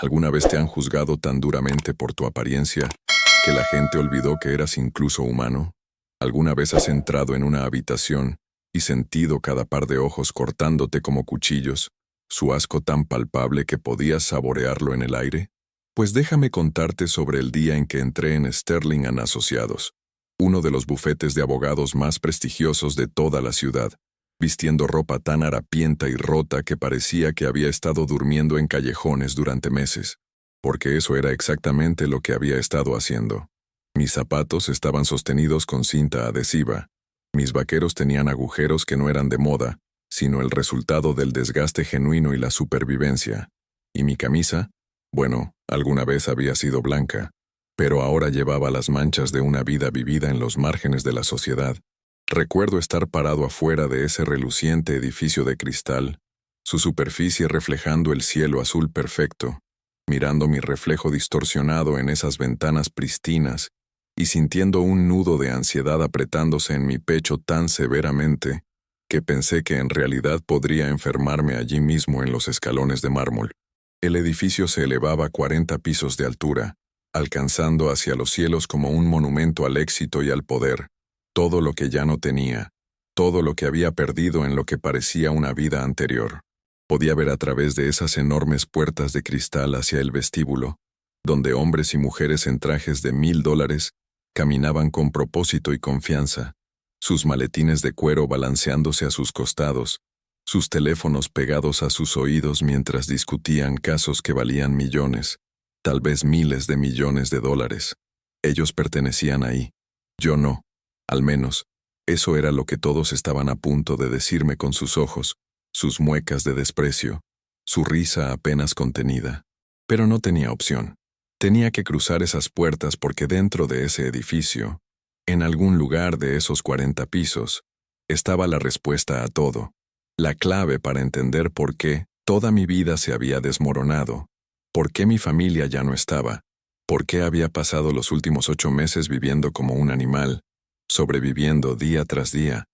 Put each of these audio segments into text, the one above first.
¿Alguna vez te han juzgado tan duramente por tu apariencia que la gente olvidó que eras incluso humano? ¿Alguna vez has entrado en una habitación y sentido cada par de ojos cortándote como cuchillos, su asco tan palpable que podías saborearlo en el aire? Pues déjame contarte sobre el día en que entré en Sterling and Asociados, uno de los bufetes de abogados más prestigiosos de toda la ciudad, vistiendo ropa tan harapienta y rota que parecía que había estado durmiendo en callejones durante meses, porque eso era exactamente lo que había estado haciendo. Mis zapatos estaban sostenidos con cinta adhesiva, mis vaqueros tenían agujeros que no eran de moda, sino el resultado del desgaste genuino y la supervivencia, y mi camisa, bueno, alguna vez había sido blanca, pero ahora llevaba las manchas de una vida vivida en los márgenes de la sociedad. Recuerdo estar parado afuera de ese reluciente edificio de cristal, su superficie reflejando el cielo azul perfecto, mirando mi reflejo distorsionado en esas ventanas pristinas y sintiendo un nudo de ansiedad apretándose en mi pecho tan severamente que pensé que en realidad podría enfermarme allí mismo en los escalones de mármol. El edificio se elevaba a 40 pisos de altura, alcanzando hacia los cielos como un monumento al éxito y al poder, todo lo que ya no tenía, todo lo que había perdido en lo que parecía una vida anterior. Podía ver a través de esas enormes puertas de cristal hacia el vestíbulo, donde hombres y mujeres en trajes de $1000 caminaban con propósito y confianza, sus maletines de cuero balanceándose a sus costados, sus teléfonos pegados a sus oídos mientras discutían casos que valían millones, tal vez miles de millones de dólares. Ellos pertenecían ahí, yo no. Al menos, eso era lo que todos estaban a punto de decirme con sus ojos, sus muecas de desprecio, su risa apenas contenida. Pero no tenía opción. Tenía que cruzar esas puertas porque dentro de ese edificio, en algún lugar de esos 40 pisos, estaba la respuesta a todo, la clave para entender por qué toda mi vida se había desmoronado, por qué mi familia ya no estaba, por qué había pasado los últimos 8 meses viviendo como un animal, sobreviviendo día tras día,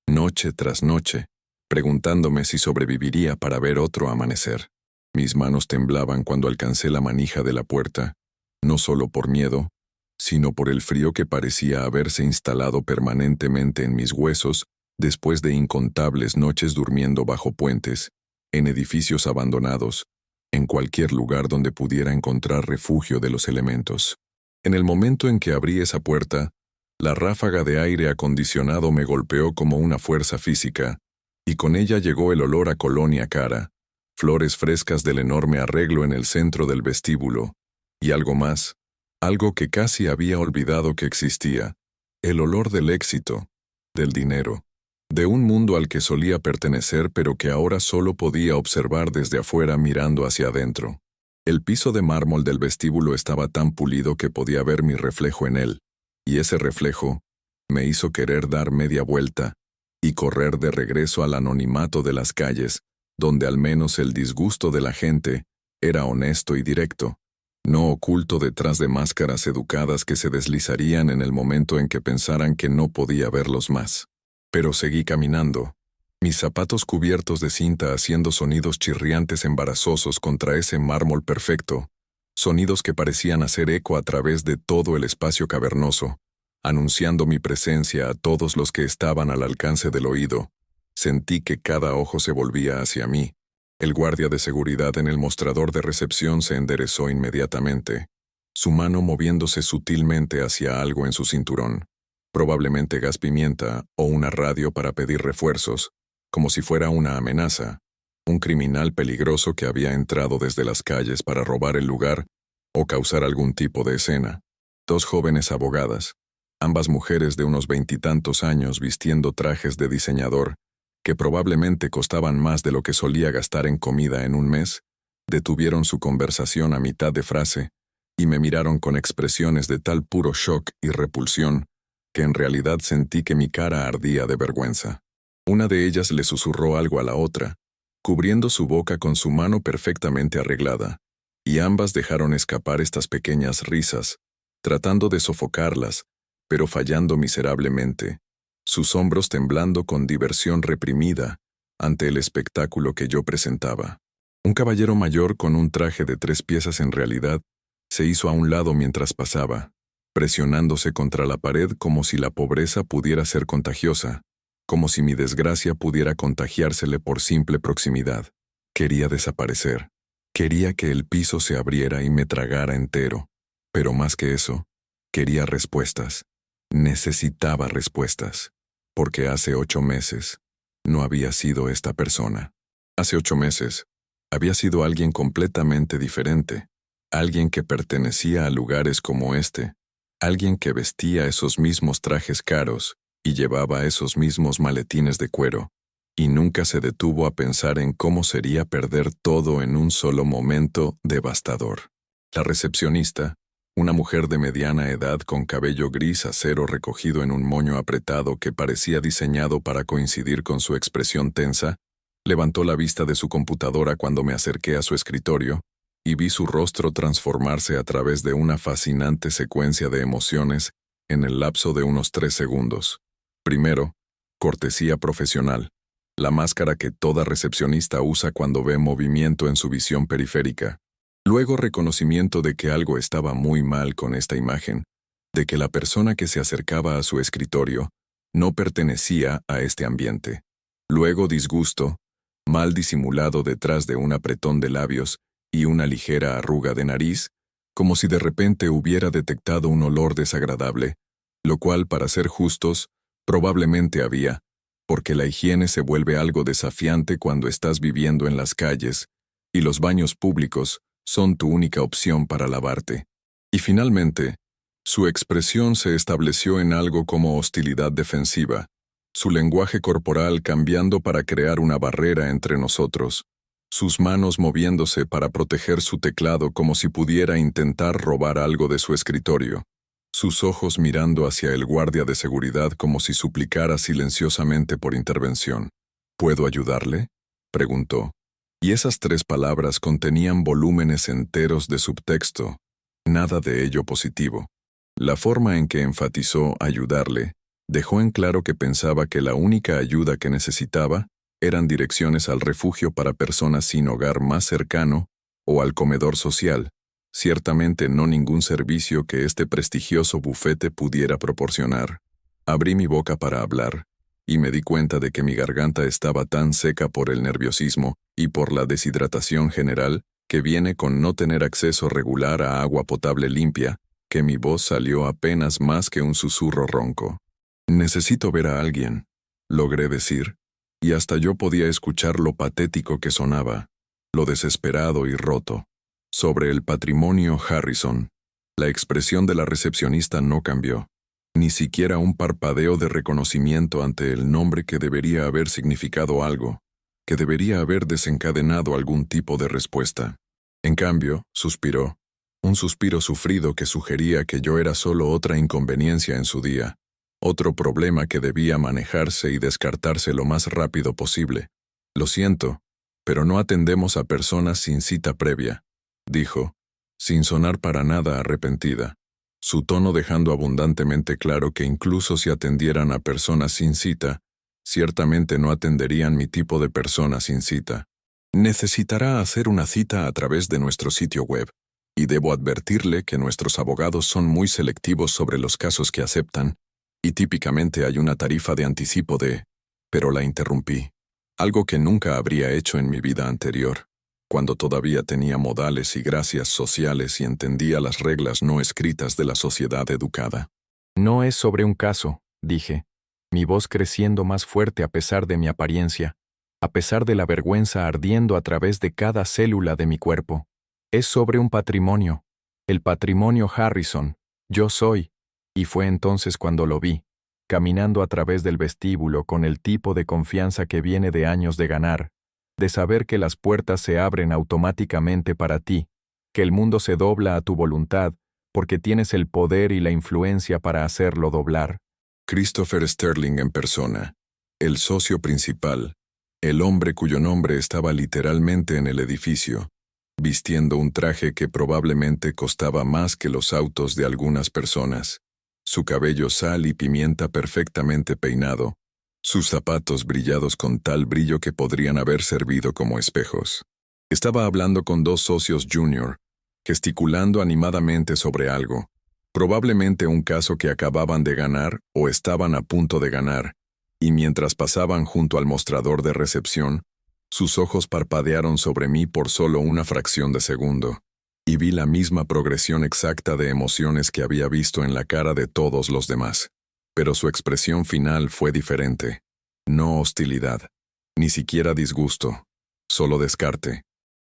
noche tras noche, preguntándome si sobreviviría para ver otro amanecer. Mis manos temblaban cuando alcancé la manija de la puerta, no solo por miedo, sino por el frío que parecía haberse instalado permanentemente en mis huesos después de incontables noches durmiendo bajo puentes, en edificios abandonados, en cualquier lugar donde pudiera encontrar refugio de los elementos. En el momento en que abrí esa puerta, la ráfaga de aire acondicionado me golpeó como una fuerza física, y con ella llegó el olor a colonia cara, flores frescas del enorme arreglo en el centro del vestíbulo, y algo más, algo que casi había olvidado que existía, el olor del éxito, del dinero, de un mundo al que solía pertenecer pero que ahora solo podía observar desde afuera mirando hacia adentro. El piso de mármol del vestíbulo estaba tan pulido que podía ver mi reflejo en él, y ese reflejo me hizo querer dar media vuelta y correr de regreso al anonimato de las calles, donde al menos el disgusto de la gente era honesto y directo, no oculto detrás de máscaras educadas que se deslizarían en el momento en que pensaran que no podía verlos más. Pero seguí caminando, mis zapatos cubiertos de cinta haciendo sonidos chirriantes embarazosos contra ese mármol perfecto, sonidos que parecían hacer eco a través de todo el espacio cavernoso, anunciando mi presencia a todos los que estaban al alcance del oído. Sentí que cada ojo se volvía hacia mí. El guardia de seguridad en el mostrador de recepción se enderezó inmediatamente, su mano moviéndose sutilmente hacia algo en su cinturón, probablemente gas pimienta o una radio para pedir refuerzos, como si fuera una amenaza, un criminal peligroso que había entrado desde las calles para robar el lugar o causar algún tipo de escena. 2 jóvenes abogadas, ambas mujeres de unos 20 y tantos años vistiendo trajes de diseñador, que probablemente costaban más de lo que solía gastar en comida en un mes, detuvieron su conversación a mitad de frase y me miraron con expresiones de tal puro shock y repulsión que en realidad sentí que mi cara ardía de vergüenza. Una de ellas le susurró algo a la otra, cubriendo su boca con su mano perfectamente arreglada, y ambas dejaron escapar estas pequeñas risas, tratando de sofocarlas, pero fallando miserablemente, sus hombros temblando con diversión reprimida ante el espectáculo que yo presentaba. Un caballero mayor con un traje de 3 piezas en realidad se hizo a un lado mientras pasaba, presionándose contra la pared como si la pobreza pudiera ser contagiosa, como si mi desgracia pudiera contagiársele por simple proximidad. Quería desaparecer. Quería que el piso se abriera y me tragara entero. Pero más que eso, quería respuestas. Necesitaba respuestas. Porque hace 8 meses no había sido esta persona. Hace 8 meses había sido alguien completamente diferente. Alguien que pertenecía a lugares como este. Alguien que vestía esos mismos trajes caros y llevaba esos mismos maletines de cuero. Y nunca se detuvo a pensar en cómo sería perder todo en un solo momento devastador. La recepcionista, una mujer de mediana edad con cabello gris acero recogido en un moño apretado que parecía diseñado para coincidir con su expresión tensa, levantó la vista de su computadora cuando me acerqué a su escritorio y vi su rostro transformarse a través de una fascinante secuencia de emociones en el lapso de unos 3 segundos. Primero, cortesía profesional. La máscara que toda recepcionista usa cuando ve movimiento en su visión periférica. Luego reconocimiento de que algo estaba muy mal con esta imagen, de que la persona que se acercaba a su escritorio no pertenecía a este ambiente. Luego disgusto, mal disimulado detrás de un apretón de labios y una ligera arruga de nariz, como si de repente hubiera detectado un olor desagradable, lo cual, para ser justos, probablemente había, porque la higiene se vuelve algo desafiante cuando estás viviendo en las calles, y los baños públicos son tu única opción para lavarte. Y finalmente, su expresión se estableció en algo como hostilidad defensiva, su lenguaje corporal cambiando para crear una barrera entre nosotros, sus manos moviéndose para proteger su teclado como si pudiera intentar robar algo de su escritorio. Sus ojos mirando hacia el guardia de seguridad como si suplicara silenciosamente por intervención. ¿Puedo ayudarle?, preguntó. Y esas 3 palabras contenían volúmenes enteros de subtexto, nada de ello positivo. La forma en que enfatizó ayudarle dejó en claro que pensaba que la única ayuda que necesitaba eran direcciones al refugio para personas sin hogar más cercano o al comedor social. Ciertamente no ningún servicio que este prestigioso bufete pudiera proporcionar. Abrí mi boca para hablar, y me di cuenta de que mi garganta estaba tan seca por el nerviosismo y por la deshidratación general que viene con no tener acceso regular a agua potable limpia, que mi voz salió apenas más que un susurro ronco. «Necesito ver a alguien», logré decir, y hasta yo podía escuchar lo patético que sonaba, lo desesperado y roto. Sobre el patrimonio Harrison, la expresión de la recepcionista no cambió, ni siquiera un parpadeo de reconocimiento ante el nombre que debería haber significado algo, que debería haber desencadenado algún tipo de respuesta. En cambio, suspiró, un suspiro sufrido que sugería que yo era solo otra inconveniencia en su día, otro problema que debía manejarse y descartarse lo más rápido posible. «Lo siento, pero no atendemos a personas sin cita previa», dijo, sin sonar para nada arrepentida, su tono dejando abundantemente claro que incluso si atendieran a personas sin cita, ciertamente no atenderían mi tipo de persona sin cita. «Necesitará hacer una cita a través de nuestro sitio web, y debo advertirle que nuestros abogados son muy selectivos sobre los casos que aceptan, y típicamente hay una tarifa de anticipo de...». Pero la interrumpí, algo que nunca habría hecho en mi vida anterior, cuando todavía tenía modales y gracias sociales y entendía las reglas no escritas de la sociedad educada. «No es sobre un caso», dije, mi voz creciendo más fuerte a pesar de mi apariencia, a pesar de la vergüenza ardiendo a través de cada célula de mi cuerpo. «Es sobre un patrimonio, el patrimonio Harrison. Yo soy». Y fue entonces cuando lo vi, caminando a través del vestíbulo con el tipo de confianza que viene de años de ganar, de saber que las puertas se abren automáticamente para ti, que el mundo se dobla a tu voluntad, porque tienes el poder y la influencia para hacerlo doblar. Christopher Sterling en persona, el socio principal, el hombre cuyo nombre estaba literalmente en el edificio, vistiendo un traje que probablemente costaba más que los autos de algunas personas, su cabello sal y pimienta perfectamente peinado, sus zapatos brillados con tal brillo que podrían haber servido como espejos. Estaba hablando con dos socios junior, gesticulando animadamente sobre algo, probablemente un caso que acababan de ganar o estaban a punto de ganar, y mientras pasaban junto al mostrador de recepción, sus ojos parpadearon sobre mí por solo una fracción de segundo, y vi la misma progresión exacta de emociones que había visto en la cara de todos los demás. Pero su expresión final fue diferente. No hostilidad, ni siquiera disgusto, solo descarte.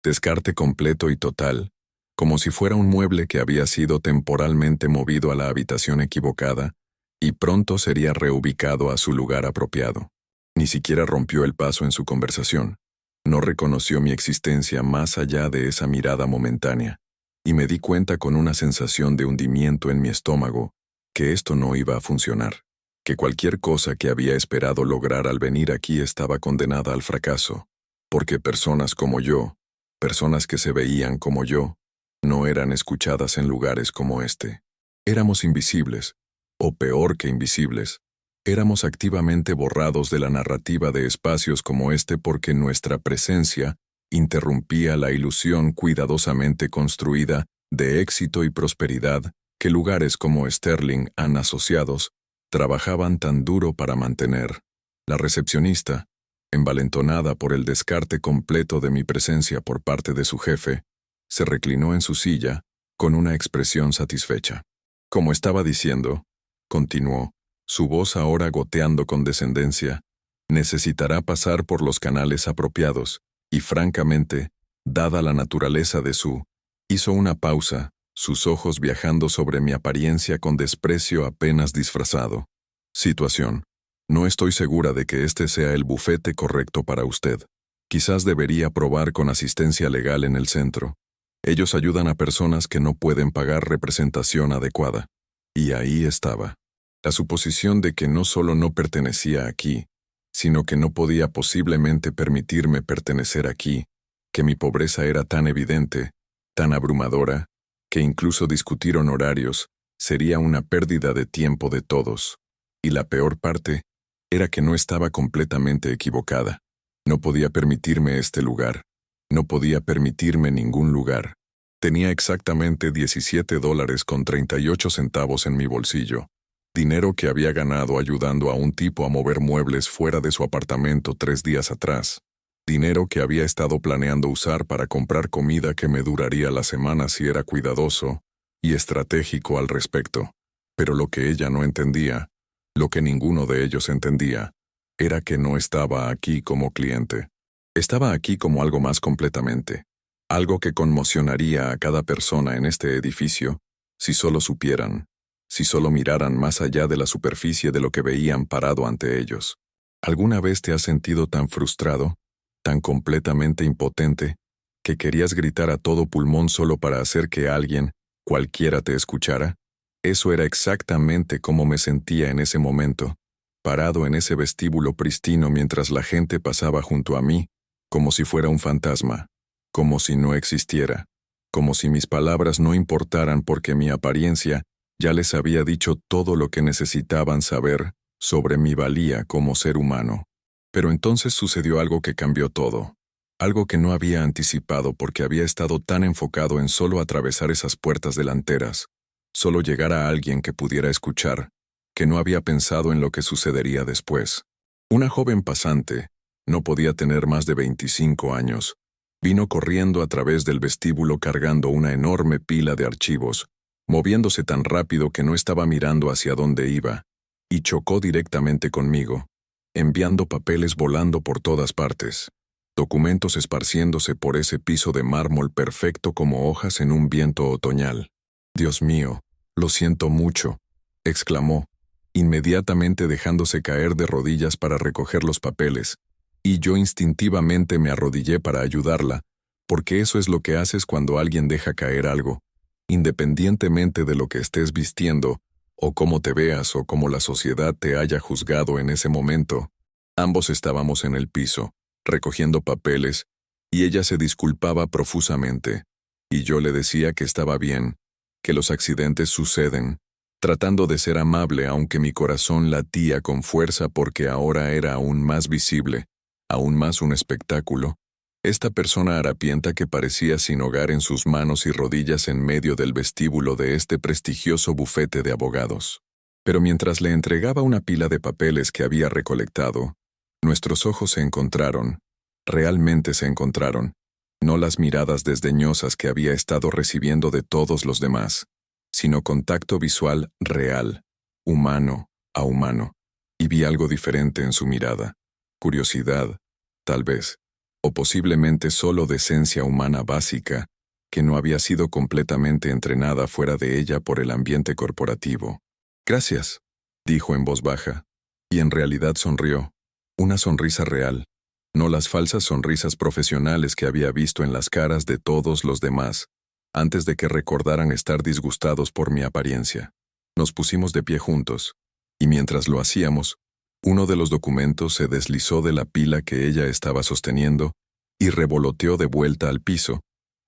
Descarte completo y total, como si fuera un mueble que había sido temporalmente movido a la habitación equivocada y pronto sería reubicado a su lugar apropiado. Ni siquiera rompió el paso en su conversación. No reconoció mi existencia más allá de esa mirada momentánea, y me di cuenta con una sensación de hundimiento en mi estómago que esto no iba a funcionar, que cualquier cosa que había esperado lograr al venir aquí estaba condenada al fracaso, porque personas como yo, personas que se veían como yo, no eran escuchadas en lugares como este. Éramos invisibles, o peor que invisibles, éramos activamente borrados de la narrativa de espacios como este porque nuestra presencia interrumpía la ilusión cuidadosamente construida de éxito y prosperidad que lugares como Sterling han asociados trabajaban tan duro para mantener. La recepcionista, envalentonada por el descarte completo de mi presencia por parte de su jefe, se reclinó en su silla con una expresión satisfecha. Como estaba diciendo, continuó, su voz ahora goteando con descendencia, necesitará pasar por los canales apropiados, y francamente, dada la naturaleza de hizo una pausa, sus ojos viajando sobre mi apariencia con desprecio apenas disfrazado. Situación. No estoy segura de que este sea el bufete correcto para usted. Quizás debería probar con asistencia legal en el centro. Ellos ayudan a personas que no pueden pagar representación adecuada. Y ahí estaba. La suposición de que no solo no pertenecía aquí, sino que no podía posiblemente permitirme pertenecer aquí, que mi pobreza era tan evidente, tan abrumadora, que incluso discutir honorarios sería una pérdida de tiempo de todos. Y la peor parte era que no estaba completamente equivocada. No podía permitirme este lugar. No podía permitirme ningún lugar. Tenía exactamente $17.38 en mi bolsillo. Dinero que había ganado ayudando a un tipo a mover muebles fuera de su apartamento 3 días atrás. Dinero que había estado planeando usar para comprar comida que me duraría la semana si era cuidadoso y estratégico al respecto. Pero lo que ella no entendía, lo que ninguno de ellos entendía, era que no estaba aquí como cliente. Estaba aquí como algo más completamente. Algo que conmocionaría a cada persona en este edificio, si solo supieran, si solo miraran más allá de la superficie de lo que veían parado ante ellos. ¿Alguna vez te has sentido tan frustrado, tan completamente impotente, que querías gritar a todo pulmón solo para hacer que alguien, cualquiera, te escuchara? Eso era exactamente como me sentía en ese momento, parado en ese vestíbulo pristino mientras la gente pasaba junto a mí, como si fuera un fantasma, como si no existiera, como si mis palabras no importaran porque mi apariencia ya les había dicho todo lo que necesitaban saber sobre mi valía como ser humano. Pero entonces sucedió algo que cambió todo, algo que no había anticipado porque había estado tan enfocado en solo atravesar esas puertas delanteras, solo llegar a alguien que pudiera escuchar, que no había pensado en lo que sucedería después. Una joven pasante, no podía tener más de 25 años, vino corriendo a través del vestíbulo cargando una enorme pila de archivos, moviéndose tan rápido que no estaba mirando hacia dónde iba, y chocó directamente conmigo, enviando papeles volando por todas partes, documentos esparciéndose por ese piso de mármol perfecto como hojas en un viento otoñal. «Dios mío, lo siento mucho», exclamó, inmediatamente dejándose caer de rodillas para recoger los papeles, y yo instintivamente me arrodillé para ayudarla, porque eso es lo que haces cuando alguien deja caer algo, independientemente de lo que estés vistiendo, o cómo te veas o cómo la sociedad te haya juzgado en ese momento. Ambos estábamos en el piso, recogiendo papeles, y ella se disculpaba profusamente, y yo le decía que estaba bien, que los accidentes suceden, tratando de ser amable aunque mi corazón latía con fuerza porque ahora era aún más visible, aún más un espectáculo, Esta persona harapienta que parecía sin hogar en sus manos y rodillas en medio del vestíbulo de este prestigioso bufete de abogados. Pero mientras le entregaba una pila de papeles que había recolectado, nuestros ojos se encontraron, realmente se encontraron, no las miradas desdeñosas que había estado recibiendo de todos los demás, sino contacto visual real, humano a humano, y vi algo diferente en su mirada, curiosidad, tal vez, o posiblemente solo decencia humana básica, que no había sido completamente entrenada fuera de ella por el ambiente corporativo. «Gracias», dijo en voz baja, y en realidad sonrió, una sonrisa real, no las falsas sonrisas profesionales que había visto en las caras de todos los demás, antes de que recordaran estar disgustados por mi apariencia. Nos pusimos de pie juntos, y mientras lo hacíamos, uno de los documentos se deslizó de la pila que ella estaba sosteniendo y revoloteó de vuelta al piso,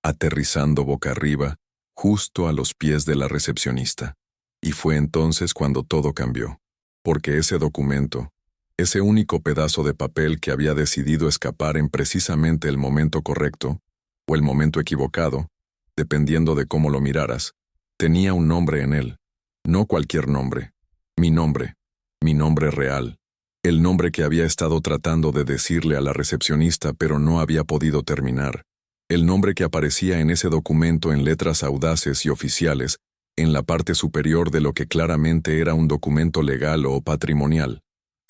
aterrizando boca arriba, justo a los pies de la recepcionista. Y fue entonces cuando todo cambió, porque ese documento, ese único pedazo de papel que había decidido escapar en precisamente el momento correcto, o el momento equivocado, dependiendo de cómo lo miraras, tenía un nombre en él, no cualquier nombre, mi nombre real, el nombre que había estado tratando de decirle a la recepcionista pero no había podido terminar, el nombre que aparecía en ese documento en letras audaces y oficiales, en la parte superior de lo que claramente era un documento legal o patrimonial.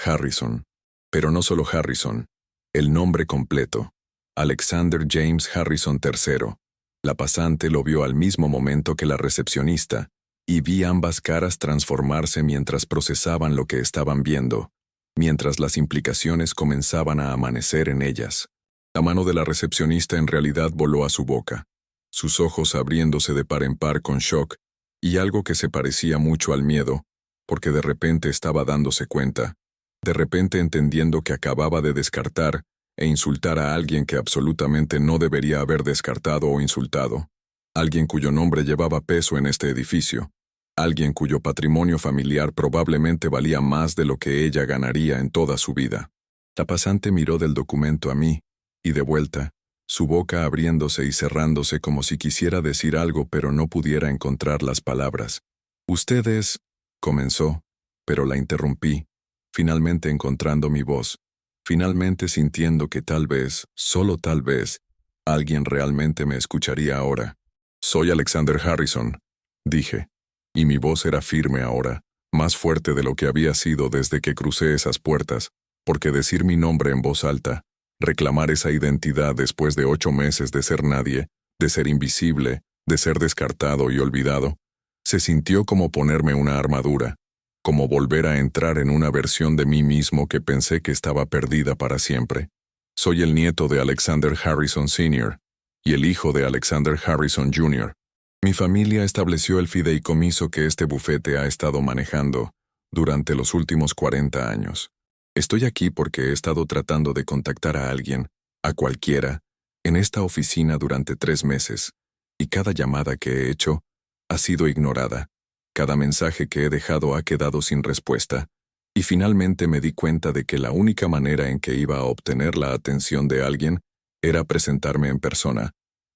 Harrison. Pero no solo Harrison, el nombre completo. Alexander James Harrison III. La pasante lo vio al mismo momento que la recepcionista, y vi ambas caras transformarse mientras procesaban lo que estaban viendo, mientras las implicaciones comenzaban a amanecer en ellas. La mano de la recepcionista en realidad voló a su boca, sus ojos abriéndose de par en par con shock, y algo que se parecía mucho al miedo, porque de repente estaba dándose cuenta, de repente entendiendo que acababa de descartar e insultar a alguien que absolutamente no debería haber descartado o insultado, alguien cuyo nombre llevaba peso en este edificio, alguien cuyo patrimonio familiar probablemente valía más de lo que ella ganaría en toda su vida. La pasante miró del documento a mí, y de vuelta, su boca abriéndose y cerrándose como si quisiera decir algo pero no pudiera encontrar las palabras. «Ustedes», comenzó, pero la interrumpí, finalmente encontrando mi voz, finalmente sintiendo que tal vez, solo tal vez, alguien realmente me escucharía ahora. «Soy Alexander Harrison», dije, y mi voz era firme ahora, más fuerte de lo que había sido desde que crucé esas puertas, porque decir mi nombre en voz alta, reclamar esa identidad después de 8 meses de ser nadie, de ser invisible, de ser descartado y olvidado, se sintió como ponerme una armadura, como volver a entrar en una versión de mí mismo que pensé que estaba perdida para siempre. Soy el nieto de Alexander Harrison Sr. y el hijo de Alexander Harrison Jr. Mi familia estableció el fideicomiso que este bufete ha estado manejando durante los últimos 40 años. Estoy aquí porque he estado tratando de contactar a alguien, a cualquiera, en esta oficina durante 3 meses, y cada llamada que he hecho ha sido ignorada. Cada mensaje que he dejado ha quedado sin respuesta, y finalmente me di cuenta de que la única manera en que iba a obtener la atención de alguien era presentarme en persona,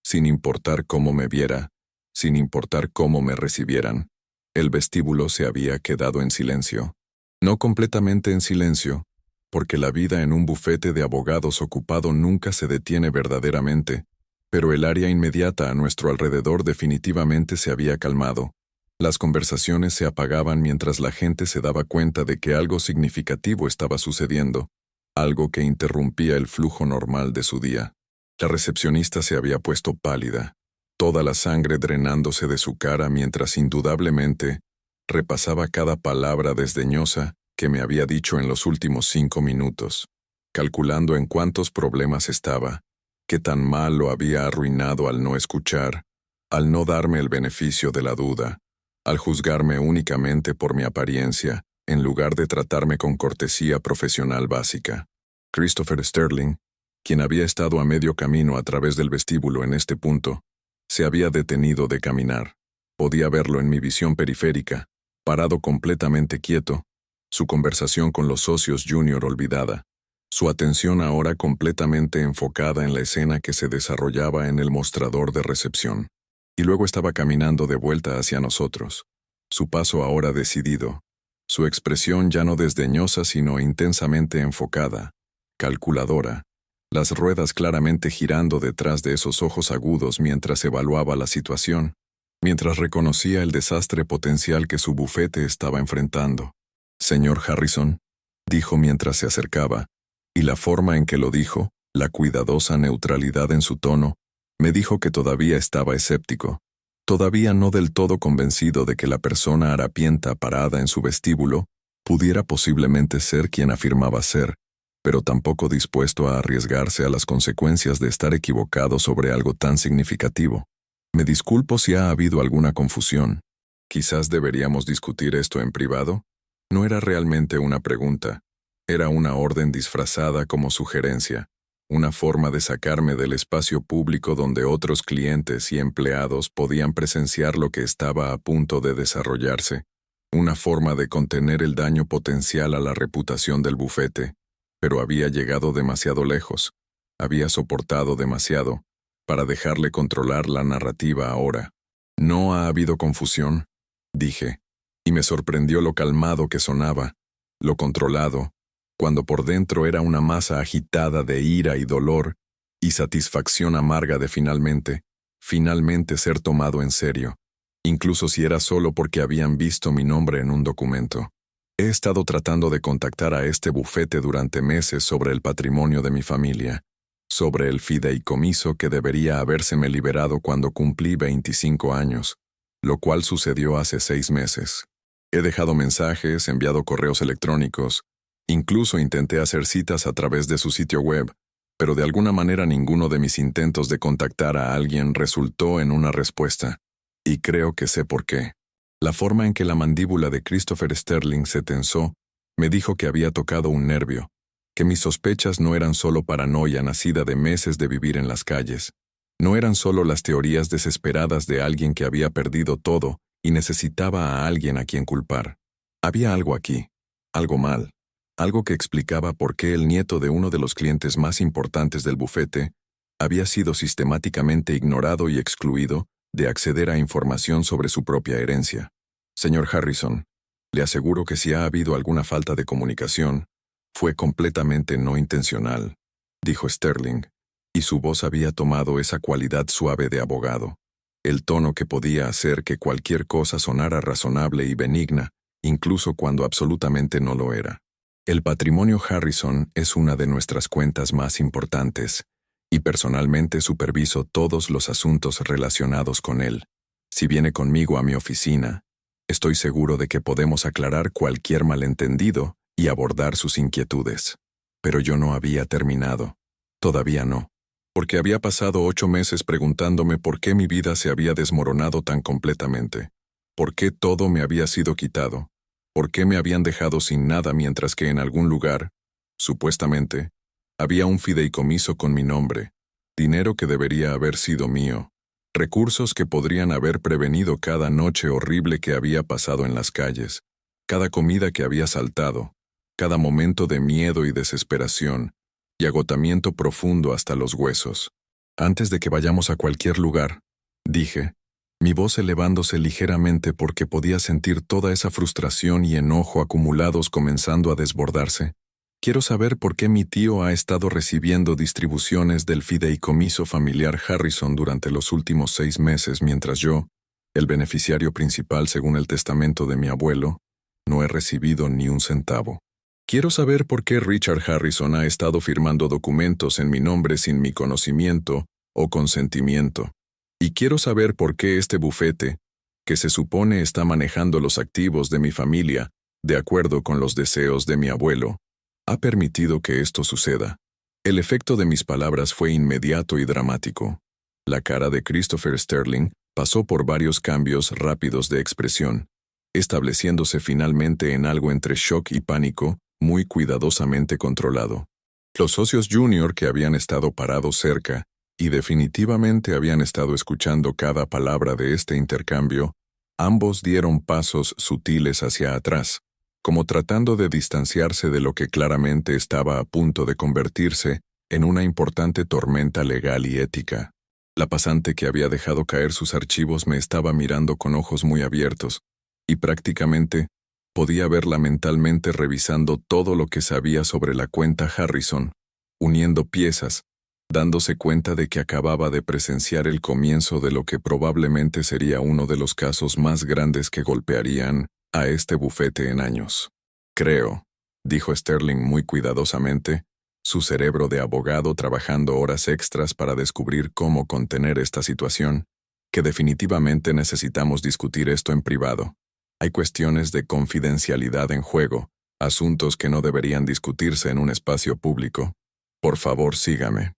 sin importar cómo me viera, sin importar cómo me recibieran. El vestíbulo se había quedado en silencio. No completamente en silencio, porque la vida en un bufete de abogados ocupado nunca se detiene verdaderamente, pero el área inmediata a nuestro alrededor definitivamente se había calmado. Las conversaciones se apagaban mientras la gente se daba cuenta de que algo significativo estaba sucediendo, algo que interrumpía el flujo normal de su día. La recepcionista se había puesto pálida, toda la sangre drenándose de su cara mientras indudablemente repasaba cada palabra desdeñosa que me había dicho en los últimos 5 minutos, calculando en cuántos problemas estaba, qué tan mal lo había arruinado al no escuchar, al no darme el beneficio de la duda, al juzgarme únicamente por mi apariencia, en lugar de tratarme con cortesía profesional básica. Christopher Sterling, quien había estado a medio camino a través del vestíbulo en este punto, se había detenido de caminar. Podía verlo en mi visión periférica, parado completamente quieto, su conversación con los socios junior olvidada, su atención ahora completamente enfocada en la escena que se desarrollaba en el mostrador de recepción. Y luego estaba caminando de vuelta hacia nosotros, su paso ahora decidido, su expresión ya no desdeñosa sino intensamente enfocada, calculadora, las ruedas claramente girando detrás de esos ojos agudos mientras evaluaba la situación, mientras reconocía el desastre potencial que su bufete estaba enfrentando. «Señor Harrison», dijo mientras se acercaba, y la forma en que lo dijo, la cuidadosa neutralidad en su tono, me dijo que todavía estaba escéptico, todavía no del todo convencido de que la persona harapienta parada en su vestíbulo pudiera posiblemente ser quien afirmaba ser, pero tampoco dispuesto a arriesgarse a las consecuencias de estar equivocado sobre algo tan significativo. «Me disculpo si ha habido alguna confusión. Quizás deberíamos discutir esto en privado». No era realmente una pregunta, era una orden disfrazada como sugerencia, una forma de sacarme del espacio público donde otros clientes y empleados podían presenciar lo que estaba a punto de desarrollarse, una forma de contener el daño potencial a la reputación del bufete. Pero había llegado demasiado lejos, había soportado demasiado, para dejarle controlar la narrativa ahora. «No ha habido confusión», dije, y me sorprendió lo calmado que sonaba, lo controlado, cuando por dentro era una masa agitada de ira y dolor, y satisfacción amarga de finalmente ser tomado en serio, incluso si era solo porque habían visto mi nombre en un documento. He estado tratando de contactar a este bufete durante meses sobre el patrimonio de mi familia, sobre el fideicomiso que debería habérseme liberado cuando cumplí 25 años, lo cual sucedió hace 6 meses. He dejado mensajes, enviado correos electrónicos, incluso intenté hacer citas a través de su sitio web, pero de alguna manera ninguno de mis intentos de contactar a alguien resultó en una respuesta. Y creo que sé por qué. La forma en que la mandíbula de Christopher Sterling se tensó me dijo que había tocado un nervio, que mis sospechas no eran solo paranoia nacida de meses de vivir en las calles, no eran solo las teorías desesperadas de alguien que había perdido todo y necesitaba a alguien a quien culpar. Había algo aquí, algo mal, algo que explicaba por qué el nieto de uno de los clientes más importantes del bufete había sido sistemáticamente ignorado y excluido de acceder a información sobre su propia herencia. «Señor Harrison, le aseguro que si ha habido alguna falta de comunicación, fue completamente no intencional», dijo Sterling, y su voz había tomado esa cualidad suave de abogado, el tono que podía hacer que cualquier cosa sonara razonable y benigna, incluso cuando absolutamente no lo era. «El patrimonio Harrison es una de nuestras cuentas más importantes, y personalmente superviso todos los asuntos relacionados con él. Si viene conmigo a mi oficina, estoy seguro de que podemos aclarar cualquier malentendido y abordar sus inquietudes». Pero yo no había terminado. Todavía no. Porque había pasado 8 meses preguntándome por qué mi vida se había desmoronado tan completamente. ¿Por qué todo me había sido quitado? ¿Por qué me habían dejado sin nada mientras que en algún lugar, supuestamente, había un fideicomiso con mi nombre, dinero que debería haber sido mío, recursos que podrían haber prevenido cada noche horrible que había pasado en las calles, cada comida que había saltado, cada momento de miedo y desesperación, y agotamiento profundo hasta los huesos? «Antes de que vayamos a cualquier lugar», dije, mi voz elevándose ligeramente porque podía sentir toda esa frustración y enojo acumulados comenzando a desbordarse, «quiero saber por qué mi tío ha estado recibiendo distribuciones del fideicomiso familiar Harrison durante los últimos 6 meses mientras yo, el beneficiario principal según el testamento de mi abuelo, no he recibido ni un centavo. Quiero saber por qué Richard Harrison ha estado firmando documentos en mi nombre sin mi conocimiento o consentimiento. Y quiero saber por qué este bufete, que se supone está manejando los activos de mi familia, de acuerdo con los deseos de mi abuelo, ha permitido que esto suceda». El efecto de mis palabras fue inmediato y dramático. La cara de Christopher Sterling pasó por varios cambios rápidos de expresión, estableciéndose finalmente en algo entre shock y pánico, muy cuidadosamente controlado. Los socios junior que habían estado parados cerca, y definitivamente habían estado escuchando cada palabra de este intercambio, ambos dieron pasos sutiles hacia atrás, como tratando de distanciarse de lo que claramente estaba a punto de convertirse en una importante tormenta legal y ética. La pasante que había dejado caer sus archivos me estaba mirando con ojos muy abiertos, y prácticamente podía verla mentalmente revisando todo lo que sabía sobre la cuenta Harrison, uniendo piezas, dándose cuenta de que acababa de presenciar el comienzo de lo que probablemente sería uno de los casos más grandes que golpearían a este bufete en años. Creo, dijo Sterling muy cuidadosamente, su cerebro de abogado trabajando horas extras para descubrir cómo contener esta situación, que definitivamente necesitamos discutir esto en privado. Hay cuestiones de confidencialidad en juego, asuntos que no deberían discutirse en un espacio público. Por favor, sígame.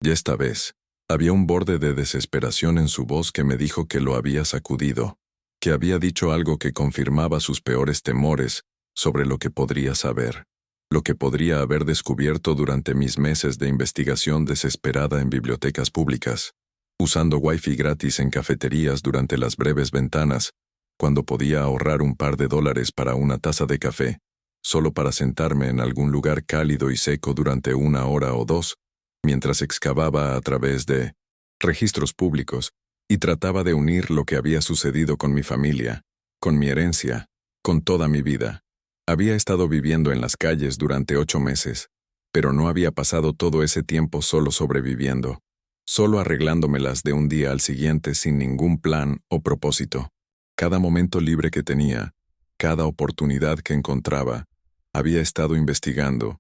Y esta vez, había un borde de desesperación en su voz que me dijo que lo había sacudido, que había dicho algo que confirmaba sus peores temores sobre lo que podría saber, lo que podría haber descubierto durante mis meses de investigación desesperada en bibliotecas públicas, usando wifi gratis en cafeterías durante las breves ventanas, cuando podía ahorrar un par de dólares para una taza de café, solo para sentarme en algún lugar cálido y seco durante 1 hora o 2, mientras excavaba a través de registros públicos y trataba de unir lo que había sucedido con mi familia, con mi herencia, con toda mi vida. Había estado viviendo en las calles durante 8 meses, pero no había pasado todo ese tiempo solo sobreviviendo, solo arreglándomelas de un día al siguiente sin ningún plan o propósito. Cada momento libre que tenía, cada oportunidad que encontraba, había estado investigando,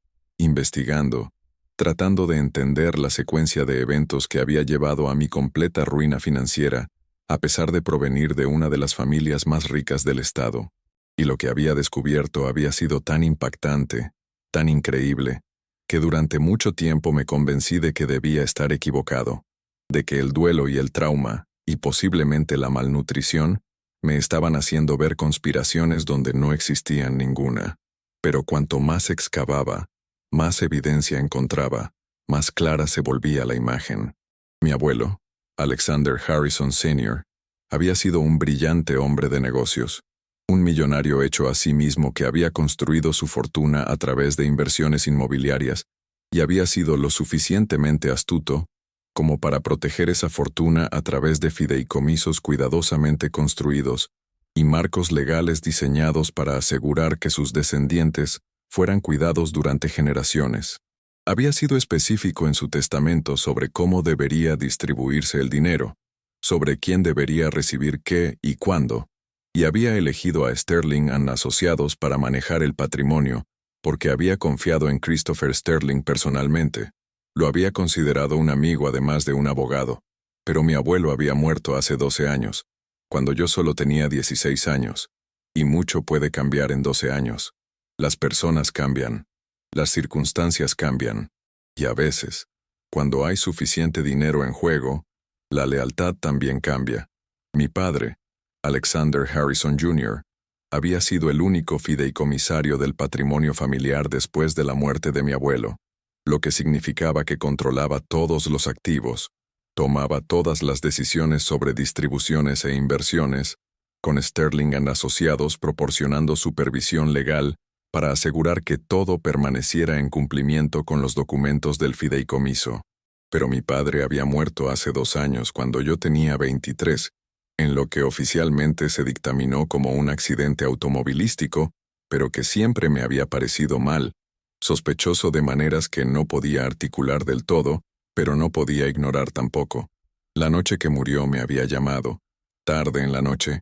tratando de entender la secuencia de eventos que había llevado a mi completa ruina financiera, a pesar de provenir de una de las familias más ricas del estado. Y lo que había descubierto había sido tan impactante, tan increíble, que durante mucho tiempo me convencí de que debía estar equivocado, de que el duelo y el trauma, y posiblemente la malnutrición, me estaban haciendo ver conspiraciones donde no existían ninguna. Pero cuanto más excavaba, más evidencia encontraba, más clara se volvía la imagen. Mi abuelo, Alexander Harrison Sr., había sido un brillante hombre de negocios, un millonario hecho a sí mismo que había construido su fortuna a través de inversiones inmobiliarias y había sido lo suficientemente astuto como para proteger esa fortuna a través de fideicomisos cuidadosamente construidos y marcos legales diseñados para asegurar que sus descendientes fueran cuidados durante generaciones. Había sido específico en su testamento sobre cómo debería distribuirse el dinero, sobre quién debería recibir qué y cuándo, y había elegido a Sterling and Asociados para manejar el patrimonio, porque había confiado en Christopher Sterling personalmente. Lo había considerado un amigo además de un abogado, pero mi abuelo había muerto hace 12 años, cuando yo solo tenía 16 años, y mucho puede cambiar en 12 años. Las personas cambian, las circunstancias cambian, y a veces, cuando hay suficiente dinero en juego, la lealtad también cambia. Mi padre, Alexander Harrison Jr., había sido el único fideicomisario del patrimonio familiar después de la muerte de mi abuelo, lo que significaba que controlaba todos los activos, tomaba todas las decisiones sobre distribuciones e inversiones, con Sterling and Asociados proporcionando supervisión legal para asegurar que todo permaneciera en cumplimiento con los documentos del fideicomiso. Pero mi padre había muerto hace 2 años cuando yo tenía 23, en lo que oficialmente se dictaminó como un accidente automovilístico, pero que siempre me había parecido mal, sospechoso de maneras que no podía articular del todo, pero no podía ignorar tampoco. La noche que murió me había llamado, tarde en la noche,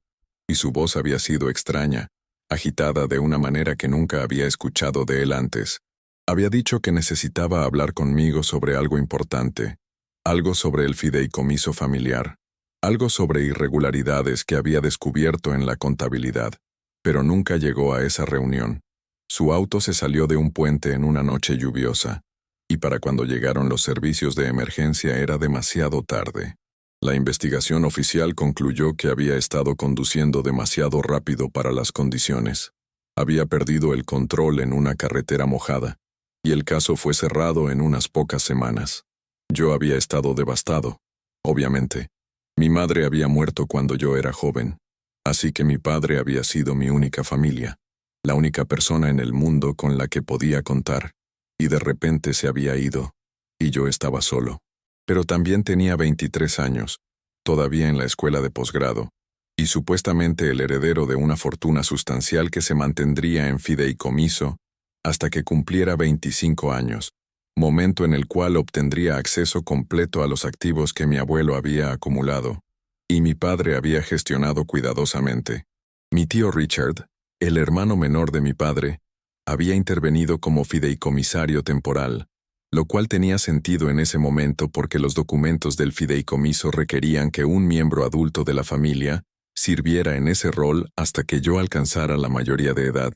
y su voz había sido extraña, agitada de una manera que nunca había escuchado de él antes. Había dicho que necesitaba hablar conmigo sobre algo importante, algo sobre el fideicomiso familiar, algo sobre irregularidades que había descubierto en la contabilidad, pero nunca llegó a esa reunión. Su auto se salió de un puente en una noche lluviosa, y para cuando llegaron los servicios de emergencia era demasiado tarde. La investigación oficial concluyó que había estado conduciendo demasiado rápido para las condiciones. Había perdido el control en una carretera mojada, y el caso fue cerrado en unas pocas semanas. Yo había estado devastado, obviamente. Mi madre había muerto cuando yo era joven, así que mi padre había sido mi única familia. la única persona en el mundo con la que podía contar, y de repente se había ido, y yo estaba solo. Pero también tenía 23 años, todavía en la escuela de posgrado, y supuestamente el heredero de una fortuna sustancial que se mantendría en fideicomiso hasta que cumpliera 25 años, momento en el cual obtendría acceso completo a los activos que mi abuelo había acumulado, y mi padre había gestionado cuidadosamente. Mi tío Richard, el hermano menor de mi padre, había intervenido como fideicomisario temporal, lo cual tenía sentido en ese momento porque los documentos del fideicomiso requerían que un miembro adulto de la familia sirviera en ese rol hasta que yo alcanzara la mayoría de edad,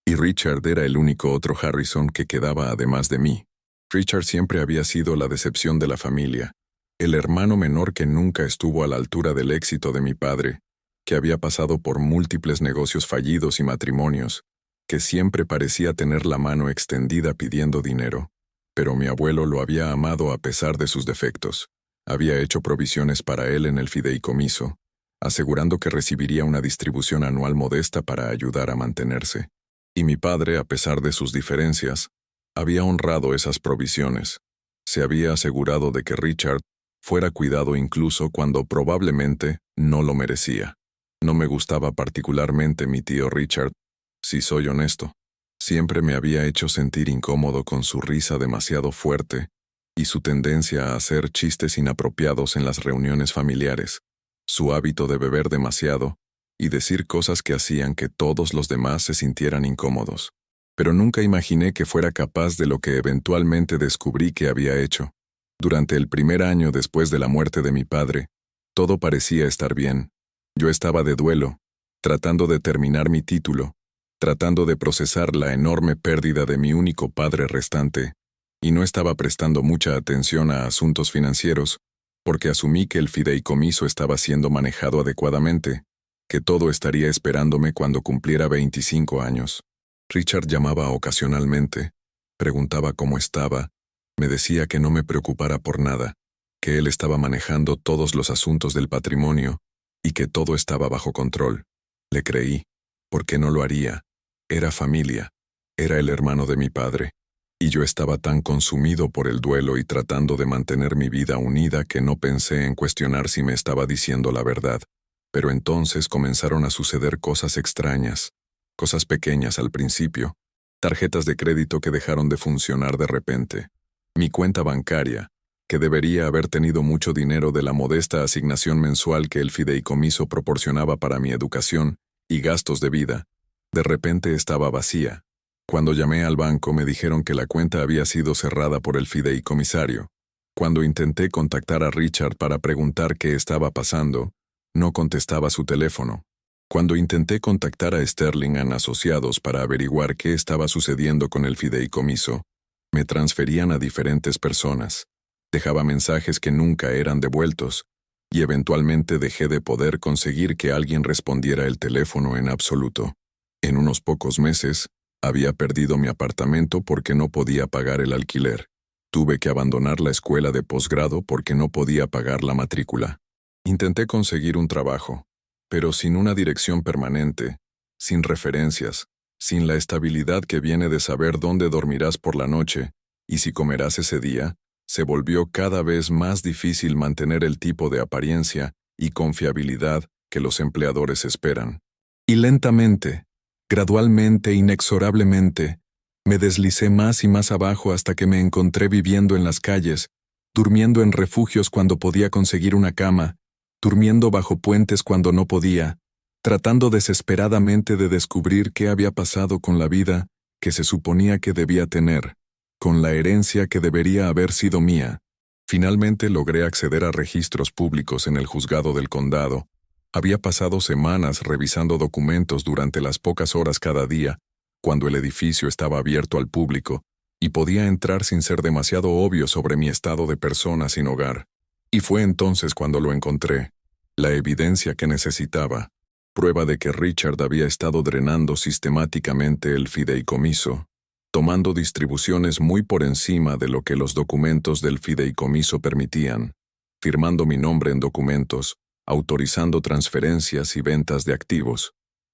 y Richard era el único otro Harrison que quedaba además de mí. Richard siempre había sido la decepción de la familia, el hermano menor que nunca estuvo a la altura del éxito de mi padre, que había pasado por múltiples negocios fallidos y matrimonios, que siempre parecía tener la mano extendida pidiendo dinero. Pero mi abuelo lo había amado a pesar de sus defectos. Había hecho provisiones para él en el fideicomiso, asegurando que recibiría una distribución anual modesta para ayudar a mantenerse. Y mi padre, a pesar de sus diferencias, había honrado esas provisiones. Se había asegurado de que Richard fuera cuidado incluso cuando probablemente no lo merecía. No me gustaba particularmente mi tío Richard, si soy honesto. Siempre me había hecho sentir incómodo con su risa demasiado fuerte y su tendencia a hacer chistes inapropiados en las reuniones familiares, su hábito de beber demasiado y decir cosas que hacían que todos los demás se sintieran incómodos. Pero nunca imaginé que fuera capaz de lo que eventualmente descubrí que había hecho. Durante el primer año después de la muerte de mi padre, todo parecía estar bien. Yo estaba de duelo, tratando de terminar mi título, tratando de procesar la enorme pérdida de mi único padre restante, y no estaba prestando mucha atención a asuntos financieros, porque asumí que el fideicomiso estaba siendo manejado adecuadamente, que todo estaría esperándome cuando cumpliera 25 años. Richard llamaba ocasionalmente, preguntaba cómo estaba, me decía que no me preocupara por nada, que él estaba manejando todos los asuntos del patrimonio y que todo estaba bajo control. Le creí. ¿Por qué no lo haría? Era familia, era el hermano de mi padre, y yo estaba tan consumido por el duelo y tratando de mantener mi vida unida que no pensé en cuestionar si me estaba diciendo la verdad. Pero entonces comenzaron a suceder cosas extrañas, cosas pequeñas al principio, tarjetas de crédito que dejaron de funcionar de repente, mi cuenta bancaria, que debería haber tenido mucho dinero de la modesta asignación mensual que el fideicomiso proporcionaba para mi educación y gastos de vida, de repente estaba vacía. Cuando llamé al banco me dijeron que la cuenta había sido cerrada por el fideicomisario. Cuando intenté contactar a Richard para preguntar qué estaba pasando, no contestaba su teléfono. Cuando intenté contactar a Sterling and Asociados para averiguar qué estaba sucediendo con el fideicomiso, me transferían a diferentes personas. Dejaba mensajes que nunca eran devueltos, y eventualmente dejé de poder conseguir que alguien respondiera el teléfono en absoluto. En unos pocos meses, había perdido mi apartamento porque no podía pagar el alquiler. Tuve que abandonar la escuela de posgrado porque no podía pagar la matrícula. Intenté conseguir un trabajo, pero sin una dirección permanente, sin referencias, sin la estabilidad que viene de saber dónde dormirás por la noche y si comerás ese día, se volvió cada vez más difícil mantener el tipo de apariencia y confiabilidad que los empleadores esperan. Y lentamente, gradualmente, inexorablemente, me deslicé más y más abajo hasta que me encontré viviendo en las calles, durmiendo en refugios cuando podía conseguir una cama, durmiendo bajo puentes cuando no podía, tratando desesperadamente de descubrir qué había pasado con la vida que se suponía que debía tener, con la herencia que debería haber sido mía. Finalmente logré acceder a registros públicos en el juzgado del condado. Había pasado semanas revisando documentos durante las pocas horas cada día, cuando el edificio estaba abierto al público, y podía entrar sin ser demasiado obvio sobre mi estado de persona sin hogar. Y fue entonces cuando lo encontré, la evidencia que necesitaba, prueba de que Richard había estado drenando sistemáticamente el fideicomiso, tomando distribuciones muy por encima de lo que los documentos del fideicomiso permitían, firmando mi nombre en documentos, autorizando transferencias y ventas de activos.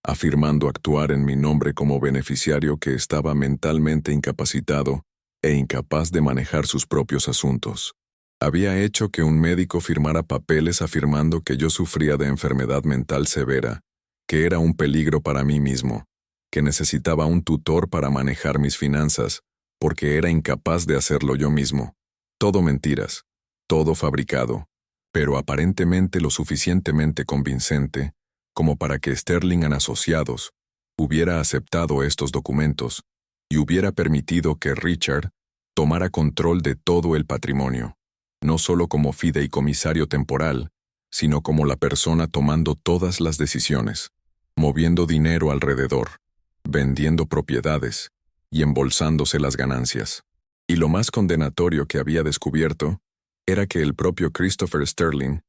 afirmando actuar en mi nombre como beneficiario que estaba mentalmente incapacitado e incapaz de manejar sus propios asuntos. Había hecho que un médico firmara papeles afirmando que yo sufría de enfermedad mental severa, que era un peligro para mí mismo, que necesitaba un tutor para manejar mis finanzas, porque era incapaz de hacerlo yo mismo. Todo mentiras, todo fabricado, pero aparentemente lo suficientemente convincente como para que Sterling and Asociados hubiera aceptado estos documentos y hubiera permitido que Richard tomara control de todo el patrimonio, no solo como fideicomisario temporal, sino como la persona tomando todas las decisiones, moviendo dinero alrededor, vendiendo propiedades y embolsándose las ganancias. Y lo más condenatorio que había descubierto era que el propio Christopher Sterling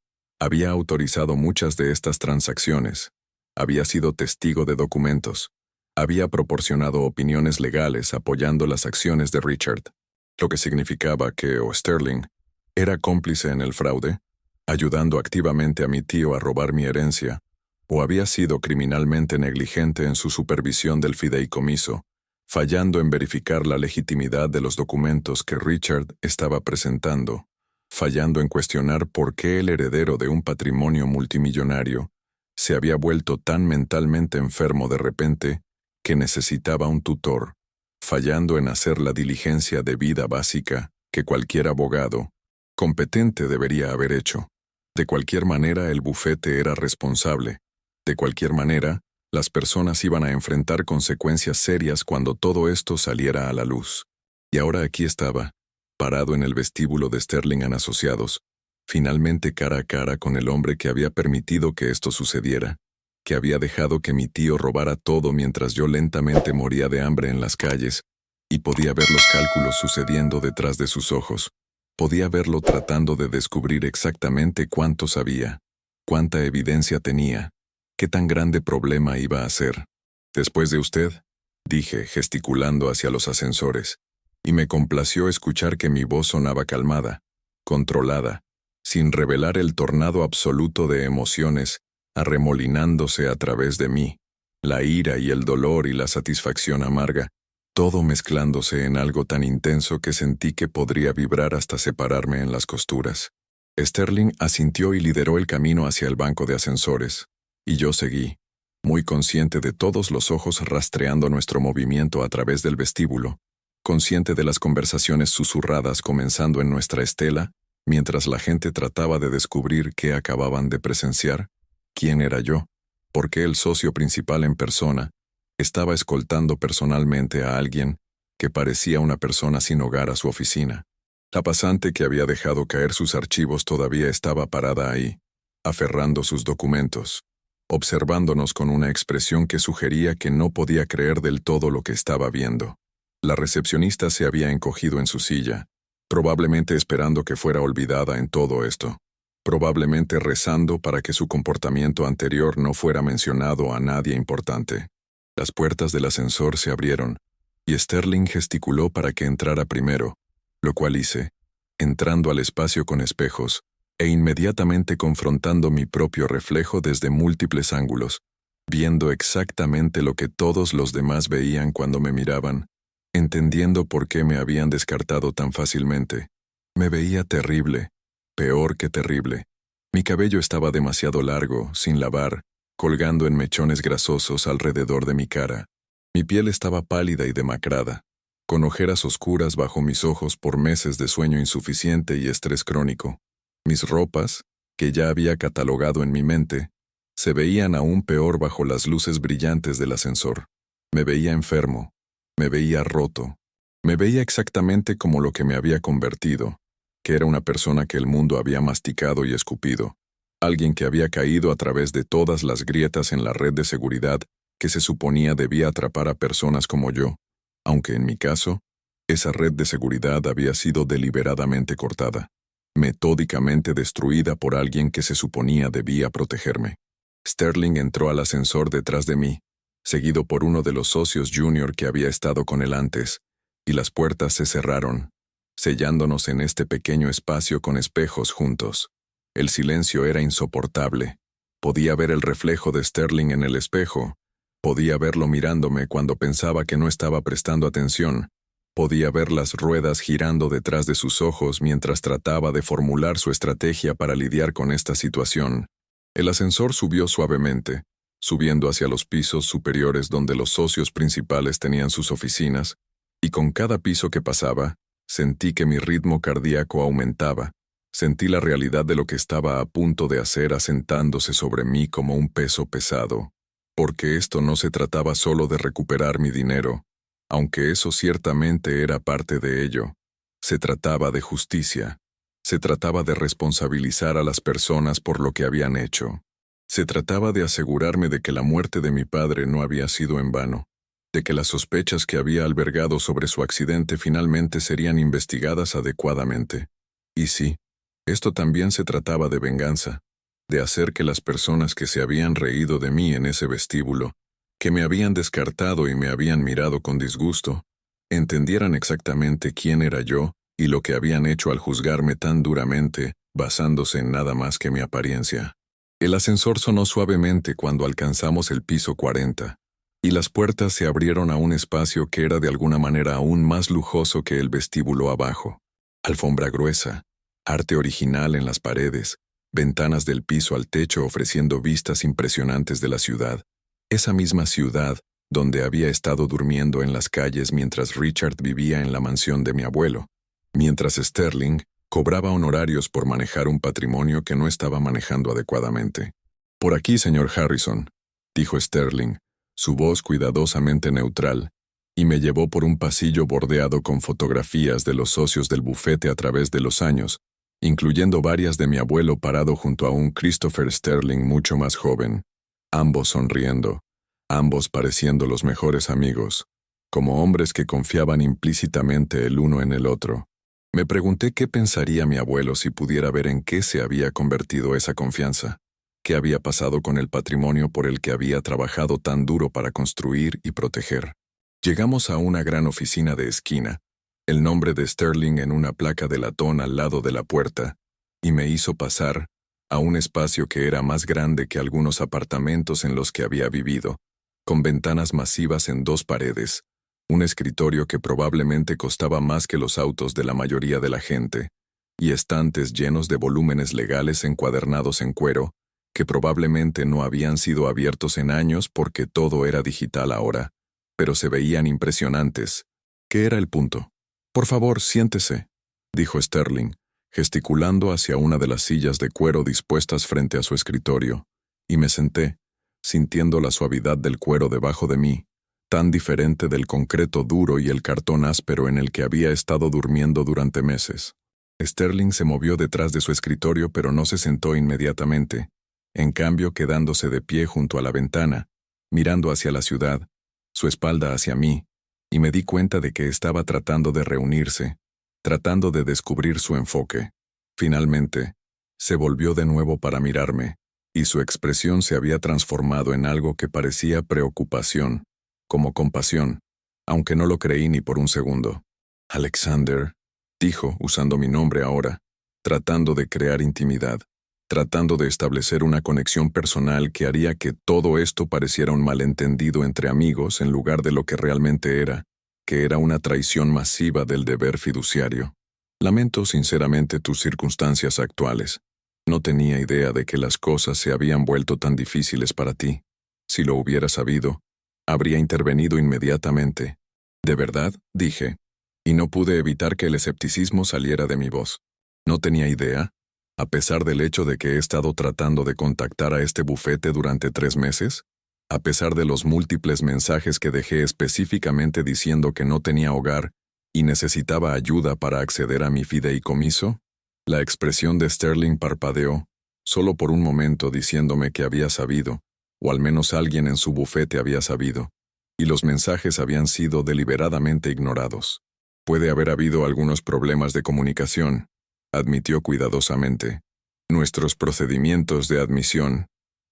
había autorizado muchas de estas transacciones, había sido testigo de documentos, había proporcionado opiniones legales apoyando las acciones de Richard, lo que significaba que Sterling era cómplice en el fraude, ayudando activamente a mi tío a robar mi herencia, o había sido criminalmente negligente en su supervisión del fideicomiso, fallando en verificar la legitimidad de los documentos que Richard estaba presentando, fallando en cuestionar por qué el heredero de un patrimonio multimillonario se había vuelto tan mentalmente enfermo de repente que necesitaba un tutor, fallando en hacer la diligencia de vida básica que cualquier abogado competente debería haber hecho. De cualquier manera, el bufete era responsable. De cualquier manera, las personas iban a enfrentar consecuencias serias cuando todo esto saliera a la luz. Y ahora aquí estaba, parado en el vestíbulo de Sterling and Asociados, finalmente cara a cara con el hombre que había permitido que esto sucediera, que había dejado que mi tío robara todo mientras yo lentamente moría de hambre en las calles, y podía ver los cálculos sucediendo detrás de sus ojos. Podía verlo tratando de descubrir exactamente cuánto sabía, cuánta evidencia tenía, qué tan grande problema iba a ser. Después de usted, dije, gesticulando hacia los ascensores, y me complació escuchar que mi voz sonaba calmada, controlada, sin revelar el tornado absoluto de emociones arremolinándose a través de mí, la ira y el dolor y la satisfacción amarga, todo mezclándose en algo tan intenso que sentí que podría vibrar hasta separarme en las costuras. Sterling asintió y lideró el camino hacia el banco de ascensores, y yo seguí, muy consciente de todos los ojos rastreando nuestro movimiento a través del vestíbulo, consciente de las conversaciones susurradas comenzando en nuestra estela, mientras la gente trataba de descubrir qué acababan de presenciar, quién era yo, por qué el socio principal en persona estaba escoltando personalmente a alguien que parecía una persona sin hogar a su oficina. La pasante que había dejado caer sus archivos todavía estaba parada ahí, aferrando sus documentos, observándonos con una expresión que sugería que no podía creer del todo lo que estaba viendo. La recepcionista se había encogido en su silla, probablemente esperando que fuera olvidada en todo esto, probablemente rezando para que su comportamiento anterior no fuera mencionado a nadie importante. Las puertas del ascensor se abrieron, y Sterling gesticuló para que entrara primero, lo cual hice, entrando al espacio con espejos, e inmediatamente confrontando mi propio reflejo desde múltiples ángulos, viendo exactamente lo que todos los demás veían cuando me miraban, entendiendo por qué me habían descartado tan fácilmente. Me veía terrible, peor que terrible. Mi cabello estaba demasiado largo, sin lavar, colgando en mechones grasosos alrededor de mi cara. Mi piel estaba pálida y demacrada, con ojeras oscuras bajo mis ojos por meses de sueño insuficiente y estrés crónico. Mis ropas, que ya había catalogado en mi mente, se veían aún peor bajo las luces brillantes del ascensor. Me veía enfermo, me veía roto, me veía exactamente como lo que me había convertido, que era una persona que el mundo había masticado y escupido, alguien que había caído a través de todas las grietas en la red de seguridad que se suponía debía atrapar a personas como yo, aunque en mi caso, esa red de seguridad había sido deliberadamente cortada, metódicamente destruida por alguien que se suponía debía protegerme. Sterling entró al ascensor detrás de mí, seguido por uno de los socios junior que había estado con él antes, y las puertas se cerraron, sellándonos en este pequeño espacio con espejos juntos. El silencio era insoportable. Podía ver el reflejo de Sterling en el espejo, Podía verlo mirándome cuando pensaba que no estaba prestando atención. Podía ver las ruedas girando detrás de sus ojos mientras trataba de formular su estrategia para lidiar con esta situación. El ascensor subió suavemente, subiendo hacia los pisos superiores donde los socios principales tenían sus oficinas, y con cada piso que pasaba, sentí que mi ritmo cardíaco aumentaba. Sentí la realidad de lo que estaba a punto de hacer asentándose sobre mí como un peso pesado. Porque esto no se trataba solo de recuperar mi dinero, aunque eso ciertamente era parte de ello. Se trataba de justicia. Se trataba de responsabilizar a las personas por lo que habían hecho. Se trataba de asegurarme de que la muerte de mi padre no había sido en vano, de que las sospechas que había albergado sobre su accidente finalmente serían investigadas adecuadamente. Y sí, esto también se trataba de venganza, de hacer que las personas que se habían reído de mí en ese vestíbulo, que me habían descartado y me habían mirado con disgusto, entendieran exactamente quién era yo y lo que habían hecho al juzgarme tan duramente, basándose en nada más que mi apariencia. El ascensor sonó suavemente cuando alcanzamos el piso 40, y las puertas se abrieron a un espacio que era de alguna manera aún más lujoso que el vestíbulo abajo. Alfombra gruesa, arte original en las paredes, ventanas del piso al techo ofreciendo vistas impresionantes de la ciudad. Esa misma ciudad donde había estado durmiendo en las calles mientras Richard vivía en la mansión de mi abuelo, mientras Sterling cobraba honorarios por manejar un patrimonio que no estaba manejando adecuadamente. «Por aquí, señor Harrison», dijo Sterling, su voz cuidadosamente neutral, y me llevó por un pasillo bordeado con fotografías de los socios del bufete a través de los años, incluyendo varias de mi abuelo parado junto a un Christopher Sterling mucho más joven, ambos sonriendo, ambos pareciendo los mejores amigos, como hombres que confiaban implícitamente el uno en el otro. Me pregunté qué pensaría mi abuelo si pudiera ver en qué se había convertido esa confianza, qué había pasado con el patrimonio por el que había trabajado tan duro para construir y proteger. Llegamos a una gran oficina de esquina, el nombre de Sterling en una placa de latón al lado de la puerta, y me hizo pasar a un espacio que era más grande que algunos apartamentos en los que había vivido, con ventanas masivas en dos paredes, un escritorio que probablemente costaba más que los autos de la mayoría de la gente, y estantes llenos de volúmenes legales encuadernados en cuero, que probablemente no habían sido abiertos en años porque todo era digital ahora, pero se veían impresionantes. ¿Qué era el punto? «Por favor, siéntese», dijo Sterling, gesticulando hacia una de las sillas de cuero dispuestas frente a su escritorio, y me senté, sintiendo la suavidad del cuero debajo de mí, tan diferente del concreto duro y el cartón áspero en el que había estado durmiendo durante meses. Sterling se movió detrás de su escritorio pero no se sentó inmediatamente, en cambio quedándose de pie junto a la ventana, mirando hacia la ciudad, su espalda hacia mí, y me di cuenta de que estaba tratando de reunirse, tratando de descubrir su enfoque. Finalmente, se volvió de nuevo para mirarme, y su expresión se había transformado en algo que parecía preocupación, como compasión, aunque no lo creí ni por un segundo. «Alexander», dijo, usando mi nombre ahora, tratando de crear intimidad, tratando de establecer una conexión personal que haría que todo esto pareciera un malentendido entre amigos en lugar de lo que realmente era, que era una traición masiva del deber fiduciario. «Lamento sinceramente tus circunstancias actuales. No tenía idea de que las cosas se habían vuelto tan difíciles para ti. Si lo hubiera sabido, habría intervenido inmediatamente». «¿De verdad?», dije, y no pude evitar que el escepticismo saliera de mi voz. «¿No tenía idea? A pesar del hecho de que he estado tratando de contactar a este bufete durante 3 meses, a pesar de los múltiples mensajes que dejé específicamente diciendo que no tenía hogar y necesitaba ayuda para acceder a mi fideicomiso». La expresión de Sterling parpadeó, solo por un momento diciéndome que había sabido, o al menos alguien en su bufete había sabido, y los mensajes habían sido deliberadamente ignorados. «Puede haber habido algunos problemas de comunicación», admitió cuidadosamente. «Nuestros procedimientos de admisión».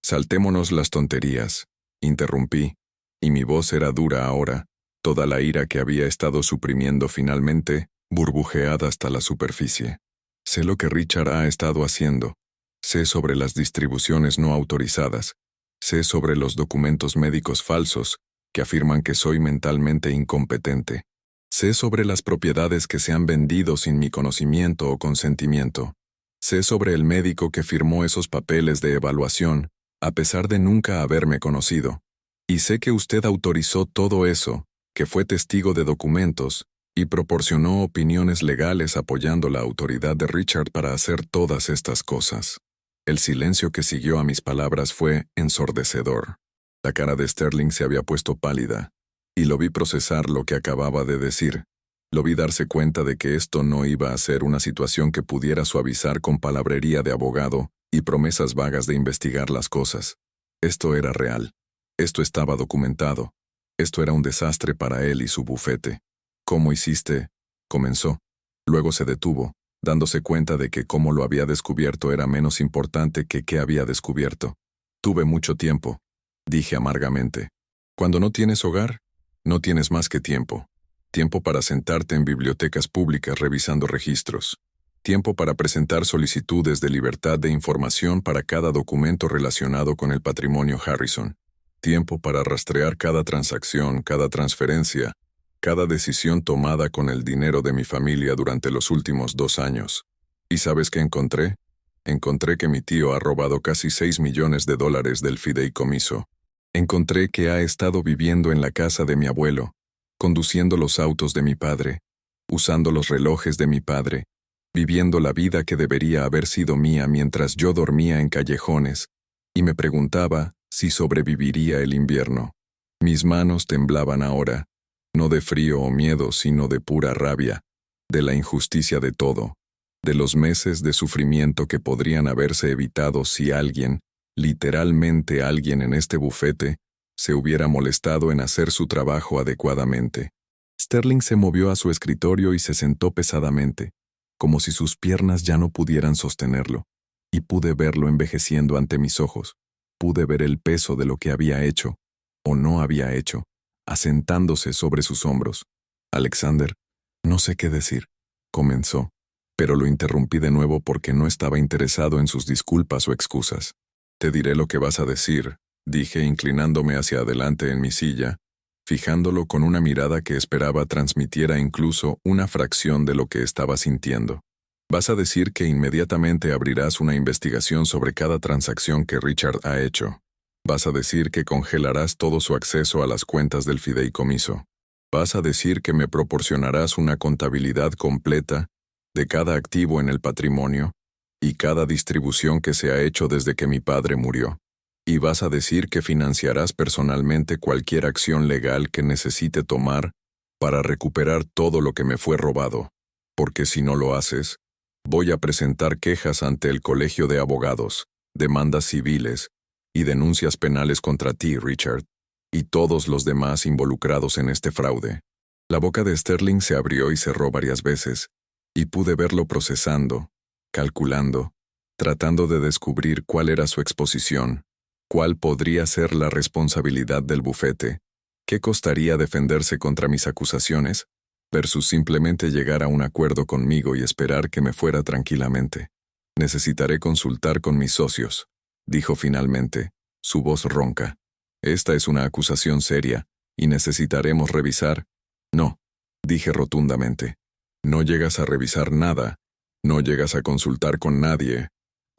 «Saltémonos las tonterías», interrumpí, y mi voz era dura ahora, toda la ira que había estado suprimiendo finalmente, burbujeada hasta la superficie. «Sé lo que Richard ha estado haciendo. Sé sobre las distribuciones no autorizadas. Sé sobre los documentos médicos falsos que afirman que soy mentalmente incompetente. Sé sobre las propiedades que se han vendido sin mi conocimiento o consentimiento. Sé sobre el médico que firmó esos papeles de evaluación, a pesar de nunca haberme conocido. Y sé que usted autorizó todo eso, que fue testigo de documentos, y proporcionó opiniones legales apoyando la autoridad de Richard para hacer todas estas cosas. El silencio que siguió a mis palabras fue ensordecedor. La cara de Sterling se había puesto pálida, y lo vi procesar lo que acababa de decir. Lo vi darse cuenta de que esto no iba a ser una situación que pudiera suavizar con palabrería de abogado y promesas vagas de investigar las cosas. Esto era real. Esto estaba documentado. Esto era un desastre para él y su bufete. ¿Cómo hiciste? Comenzó. Luego se detuvo, dándose cuenta de que cómo lo había descubierto era menos importante que qué había descubierto. Tuve mucho tiempo, dije amargamente. Cuando no tienes hogar, no tienes más que tiempo. Tiempo para sentarte en bibliotecas públicas revisando registros. Tiempo para presentar solicitudes de libertad de información para cada documento relacionado con el patrimonio Harrison. Tiempo para rastrear cada transacción, cada transferencia, cada decisión tomada con el dinero de mi familia durante los últimos 2 años. ¿Y sabes qué encontré? Encontré que mi tío ha robado casi $6 millones del fideicomiso. Encontré que ha estado viviendo en la casa de mi abuelo, conduciendo los autos de mi padre, usando los relojes de mi padre, viviendo la vida que debería haber sido mía mientras yo dormía en callejones, y me preguntaba si sobreviviría el invierno. Mis manos temblaban ahora, no de frío o miedo, sino de pura rabia, de la injusticia de todo, de los meses de sufrimiento que podrían haberse evitado si alguien, literalmente alguien en este bufete, se hubiera molestado en hacer su trabajo adecuadamente. Sterling se movió a su escritorio y se sentó pesadamente, como si sus piernas ya no pudieran sostenerlo, y pude verlo envejeciendo ante mis ojos. Pude ver el peso de lo que había hecho, o no había hecho, asentándose sobre sus hombros. Alexander, no sé qué decir, comenzó, pero lo interrumpí de nuevo porque no estaba interesado en sus disculpas o excusas. Te diré lo que vas a decir, dije inclinándome hacia adelante en mi silla, fijándolo con una mirada que esperaba transmitiera incluso una fracción de lo que estaba sintiendo. Vas a decir que inmediatamente abrirás una investigación sobre cada transacción que Richard ha hecho. Vas a decir que congelarás todo su acceso a las cuentas del fideicomiso. Vas a decir que me proporcionarás una contabilidad completa de cada activo en el patrimonio y cada distribución que se ha hecho desde que mi padre murió. Y vas a decir que financiarás personalmente cualquier acción legal que necesite tomar para recuperar todo lo que me fue robado, porque si no lo haces, voy a presentar quejas ante el Colegio de Abogados, demandas civiles y denuncias penales contra ti, Richard, y todos los demás involucrados en este fraude. La boca de Sterling se abrió y cerró varias veces, y pude verlo procesando, calculando, tratando de descubrir cuál era su exposición. ¿Cuál podría ser la responsabilidad del bufete? ¿Qué costaría defenderse contra mis acusaciones? Versus simplemente llegar a un acuerdo conmigo y esperar que me fuera tranquilamente. Necesitaré consultar con mis socios, dijo finalmente, su voz ronca. Esta es una acusación seria, y necesitaremos revisar. No, dije rotundamente. No llegas a revisar nada, no llegas a consultar con nadie.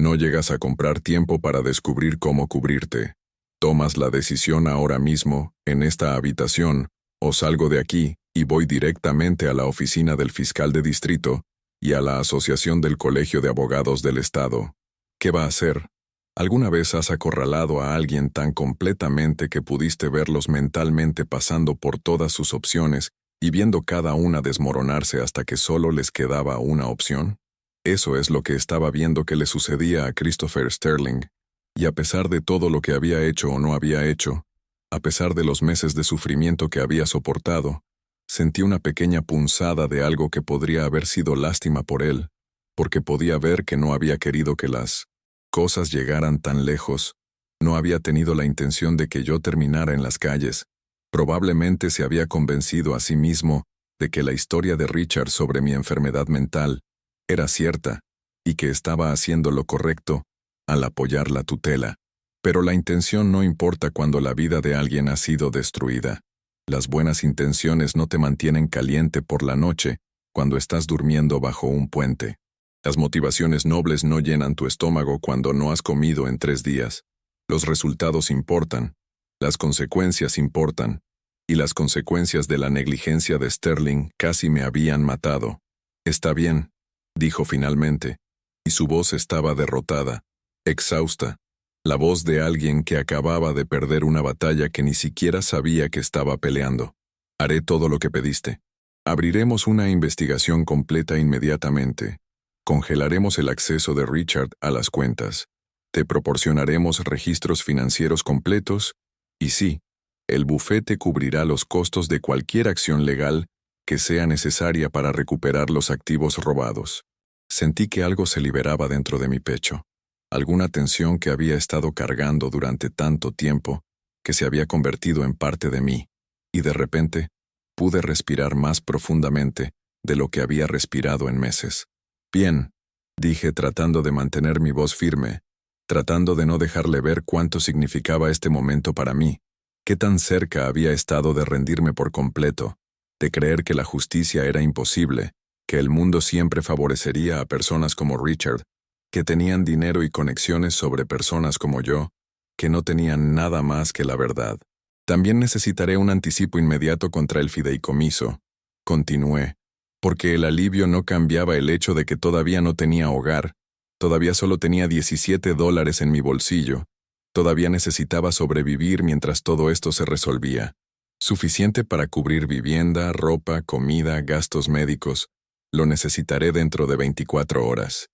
No llegas a comprar tiempo para descubrir cómo cubrirte. Tomas la decisión ahora mismo, en esta habitación, o salgo de aquí y voy directamente a la oficina del fiscal de distrito y a la asociación del Colegio de Abogados del Estado. ¿Qué va a hacer? ¿Alguna vez has acorralado a alguien tan completamente que pudiste verlos mentalmente pasando por todas sus opciones y viendo cada una desmoronarse hasta que solo les quedaba una opción? Eso es lo que estaba viendo que le sucedía a Christopher Sterling, y a pesar de todo lo que había hecho o no había hecho, a pesar de los meses de sufrimiento que había soportado, sentí una pequeña punzada de algo que podría haber sido lástima por él, porque podía ver que no había querido que las cosas llegaran tan lejos, no había tenido la intención de que yo terminara en las calles, probablemente se había convencido a sí mismo de que la historia de Richard sobre mi enfermedad mental era cierta, y que estaba haciendo lo correcto al apoyar la tutela. Pero la intención no importa cuando la vida de alguien ha sido destruida. Las buenas intenciones no te mantienen caliente por la noche cuando estás durmiendo bajo un puente. Las motivaciones nobles no llenan tu estómago cuando no has comido en 3 días. Los resultados importan, las consecuencias importan, y las consecuencias de la negligencia de Sterling casi me habían matado. «Está bien», dijo finalmente, y su voz estaba derrotada, exhausta, la voz de alguien que acababa de perder una batalla que ni siquiera sabía que estaba peleando. «Haré todo lo que pediste. Abriremos una investigación completa inmediatamente. Congelaremos el acceso de Richard a las cuentas. Te proporcionaremos registros financieros completos, y sí, el bufete cubrirá los costos de cualquier acción legal que sea necesaria para recuperar los activos robados». Sentí que algo se liberaba dentro de mi pecho, alguna tensión que había estado cargando durante tanto tiempo, que se había convertido en parte de mí, y de repente pude respirar más profundamente de lo que había respirado en meses. «Bien», dije tratando de mantener mi voz firme, tratando de no dejarle ver cuánto significaba este momento para mí, qué tan cerca había estado de rendirme por completo, de creer que la justicia era imposible, que el mundo siempre favorecería a personas como Richard, que tenían dinero y conexiones sobre personas como yo, que no tenían nada más que la verdad. «También necesitaré un anticipo inmediato contra el fideicomiso», continué, porque el alivio no cambiaba el hecho de que todavía no tenía hogar, todavía solo tenía $17 en mi bolsillo, todavía necesitaba sobrevivir mientras todo esto se resolvía. Suficiente para cubrir vivienda, ropa, comida, gastos médicos. Lo necesitaré dentro de 24 horas.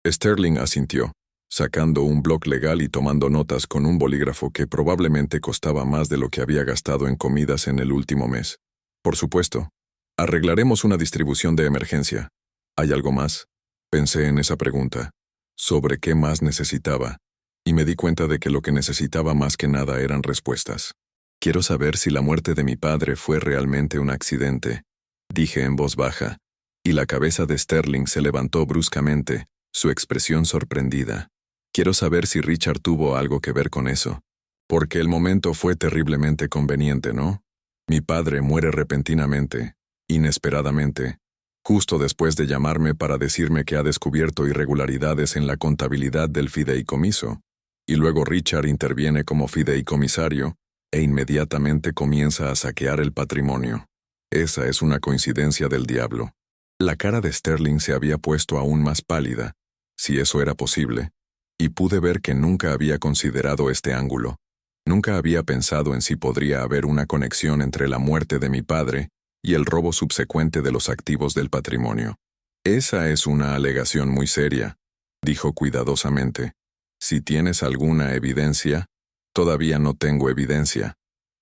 Sterling asintió, sacando un bloc legal y tomando notas con un bolígrafo que probablemente costaba más de lo que había gastado en comidas en el último mes. «Por supuesto. Arreglaremos una distribución de emergencia. ¿Hay algo más?». Pensé en esa pregunta. ¿Sobre qué más necesitaba? Y me di cuenta de que lo que necesitaba más que nada eran respuestas. «Quiero saber si la muerte de mi padre fue realmente un accidente», dije en voz baja, y la cabeza de Sterling se levantó bruscamente, su expresión sorprendida. «Quiero saber si Richard tuvo algo que ver con eso. Porque el momento fue terriblemente conveniente, ¿no? Mi padre muere repentinamente, inesperadamente, justo después de llamarme para decirme que ha descubierto irregularidades en la contabilidad del fideicomiso, y luego Richard interviene como fideicomisario e inmediatamente comienza a saquear el patrimonio. Esa es una coincidencia del diablo». La cara de Sterling se había puesto aún más pálida, si eso era posible, y pude ver que nunca había considerado este ángulo. Nunca había pensado en si podría haber una conexión entre la muerte de mi padre y el robo subsecuente de los activos del patrimonio. «Esa es una alegación muy seria», dijo cuidadosamente. «Si tienes alguna evidencia». «Todavía no tengo evidencia»,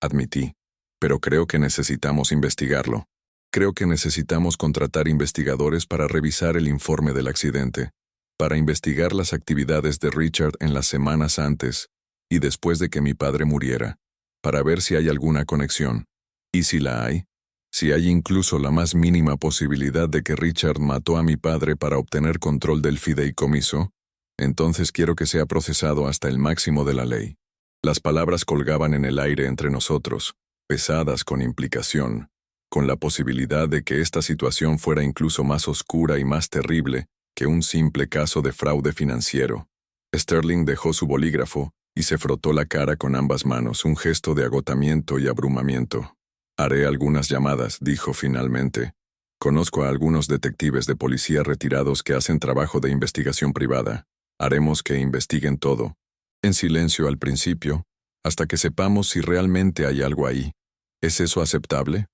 admití, «pero creo que necesitamos investigarlo. Creo que necesitamos contratar investigadores para revisar el informe del accidente, para investigar las actividades de Richard en las semanas antes y después de que mi padre muriera, para ver si hay alguna conexión. Y si la hay, si hay incluso la más mínima posibilidad de que Richard mató a mi padre para obtener control del fideicomiso, entonces quiero que sea procesado hasta el máximo de la ley». Las palabras colgaban en el aire entre nosotros, pesadas con implicación, con la posibilidad de que esta situación fuera incluso más oscura y más terrible que un simple caso de fraude financiero. Sterling dejó su bolígrafo y se frotó la cara con ambas manos, un gesto de agotamiento y abrumamiento. «Haré algunas llamadas», dijo finalmente. «Conozco a algunos detectives de policía retirados que hacen trabajo de investigación privada. Haremos que investiguen todo, en silencio al principio, hasta que sepamos si realmente hay algo ahí. ¿Es eso aceptable?».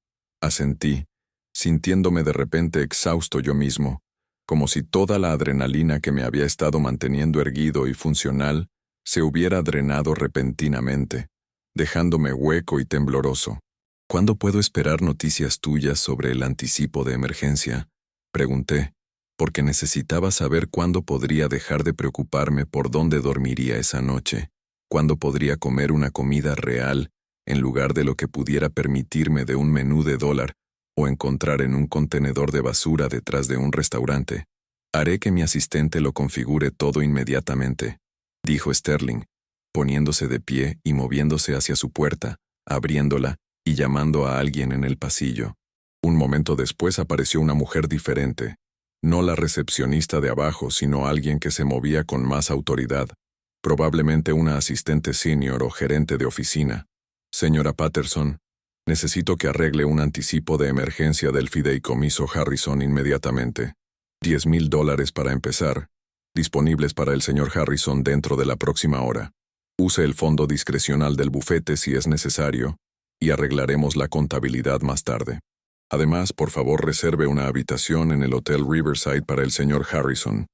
Asentí, sintiéndome de repente exhausto yo mismo, como si toda la adrenalina que me había estado manteniendo erguido y funcional se hubiera drenado repentinamente, dejándome hueco y tembloroso. «¿Cuándo puedo esperar noticias tuyas sobre el anticipo de emergencia?», pregunté, porque necesitaba saber cuándo podría dejar de preocuparme por dónde dormiría esa noche, cuándo podría comer una comida real en lugar de lo que pudiera permitirme de un menú de $1 o encontrar en un contenedor de basura detrás de un restaurante. «Haré que mi asistente lo configure todo inmediatamente», dijo Sterling, poniéndose de pie y moviéndose hacia su puerta, abriéndola y llamando a alguien en el pasillo. Un momento después apareció una mujer diferente, no la recepcionista de abajo, sino alguien que se movía con más autoridad, probablemente una asistente senior o gerente de oficina. Señora Patterson, necesito que arregle un anticipo de emergencia del fideicomiso Harrison inmediatamente. $10,000 para empezar, disponibles para el señor Harrison dentro de la próxima hora. Use el fondo discrecional del bufete si es necesario, y arreglaremos la contabilidad más tarde. Además, por favor, reserve una habitación en el Hotel Riverside para el señor Harrison,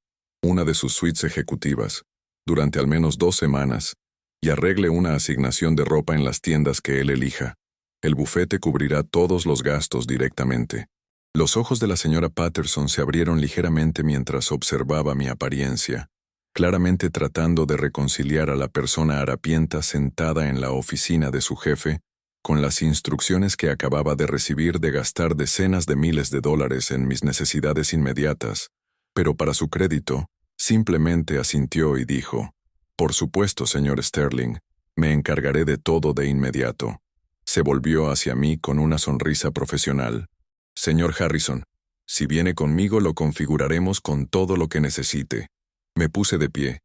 una de sus suites ejecutivas, durante al menos 2 semanas, y arregle una asignación de ropa en las tiendas que él elija. El bufete cubrirá todos los gastos directamente. Los ojos de la señora Patterson se abrieron ligeramente mientras observaba mi apariencia, claramente tratando de reconciliar a la persona harapienta sentada en la oficina de su jefe con las instrucciones que acababa de recibir de gastar decenas de miles de dólares en mis necesidades inmediatas, pero para su crédito, simplemente asintió y dijo, «Por supuesto, señor Sterling, me encargaré de todo de inmediato». Se volvió hacia mí con una sonrisa profesional. «Señor Harrison, si viene conmigo lo configuraremos con todo lo que necesite». Me puse de pie,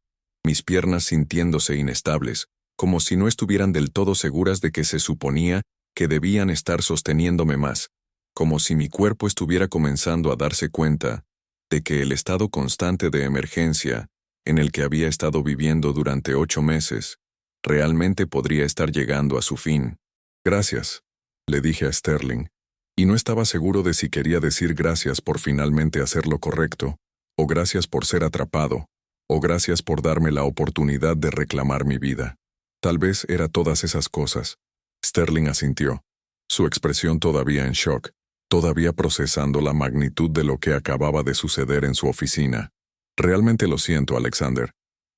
mis piernas sintiéndose inestables, como si no estuvieran del todo seguras de que se suponía que debían estar sosteniéndome más, como si mi cuerpo estuviera comenzando a darse cuenta de que el estado constante de emergencia, en el que había estado viviendo durante 8 meses, realmente podría estar llegando a su fin. «Gracias», le dije a Sterling, y no estaba seguro de si quería decir gracias por finalmente hacer lo correcto, o gracias por ser atrapado, o gracias por darme la oportunidad de reclamar mi vida. Tal vez era todas esas cosas. Sterling asintió, su expresión todavía en shock, todavía procesando la magnitud de lo que acababa de suceder en su oficina. «Realmente lo siento, Alexander»,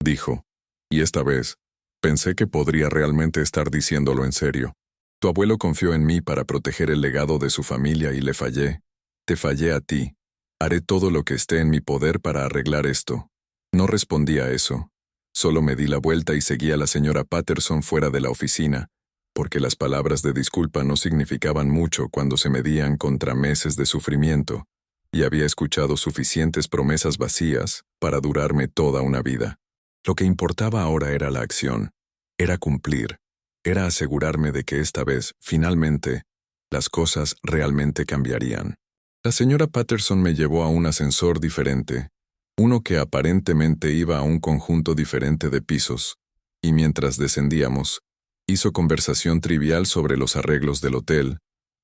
dijo, y esta vez, pensé que podría realmente estar diciéndolo en serio. «Tu abuelo confió en mí para proteger el legado de su familia y le fallé. Te fallé a ti. Haré todo lo que esté en mi poder para arreglar esto». No respondí a eso. Solo me di la vuelta y seguí a la señora Patterson fuera de la oficina, porque las palabras de disculpa no significaban mucho cuando se medían contra meses de sufrimiento, y había escuchado suficientes promesas vacías para durarme toda una vida. Lo que importaba ahora era la acción, era cumplir, era asegurarme de que esta vez, finalmente, las cosas realmente cambiarían. La señora Patterson me llevó a un ascensor diferente, uno que aparentemente iba a un conjunto diferente de pisos, y mientras descendíamos, hizo conversación trivial sobre los arreglos del hotel,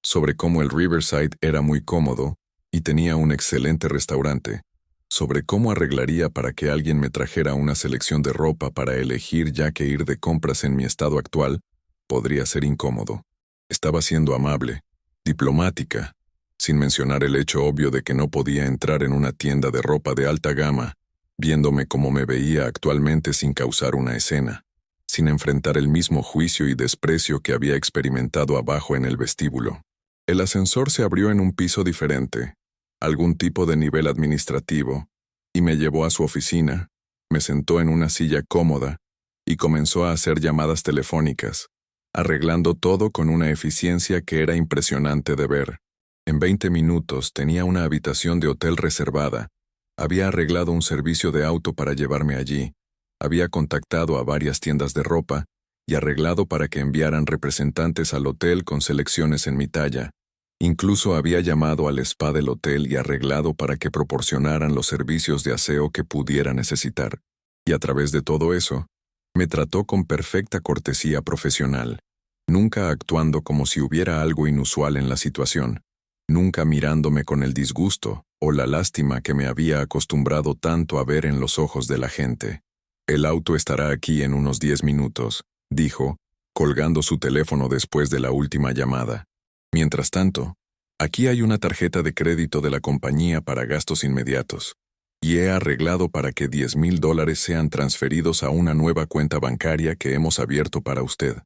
sobre cómo el Riverside era muy cómodo y tenía un excelente restaurante, sobre cómo arreglaría para que alguien me trajera una selección de ropa para elegir, ya que ir de compras en mi estado actual podría ser incómodo. Estaba siendo amable, diplomática, sin mencionar el hecho obvio de que no podía entrar en una tienda de ropa de alta gama, viéndome como me veía actualmente sin causar una escena, sin enfrentar el mismo juicio y desprecio que había experimentado abajo en el vestíbulo. El ascensor se abrió en un piso diferente, algún tipo de nivel administrativo, y me llevó a su oficina, me sentó en una silla cómoda y comenzó a hacer llamadas telefónicas, arreglando todo con una eficiencia que era impresionante de ver. En 20 minutos tenía una habitación de hotel reservada, había arreglado un servicio de auto para llevarme allí, había contactado a varias tiendas de ropa y arreglado para que enviaran representantes al hotel con selecciones en mi talla. Incluso había llamado al spa del hotel y arreglado para que proporcionaran los servicios de aseo que pudiera necesitar. Y a través de todo eso, me trató con perfecta cortesía profesional, nunca actuando como si hubiera algo inusual en la situación, nunca mirándome con el disgusto o la lástima que me había acostumbrado tanto a ver en los ojos de la gente. «El auto estará aquí en unos 10 minutos», dijo, colgando su teléfono después de la última llamada. «Mientras tanto, aquí hay una tarjeta de crédito de la compañía para gastos inmediatos, y he arreglado para que $10,000 sean transferidos a una nueva cuenta bancaria que hemos abierto para usted.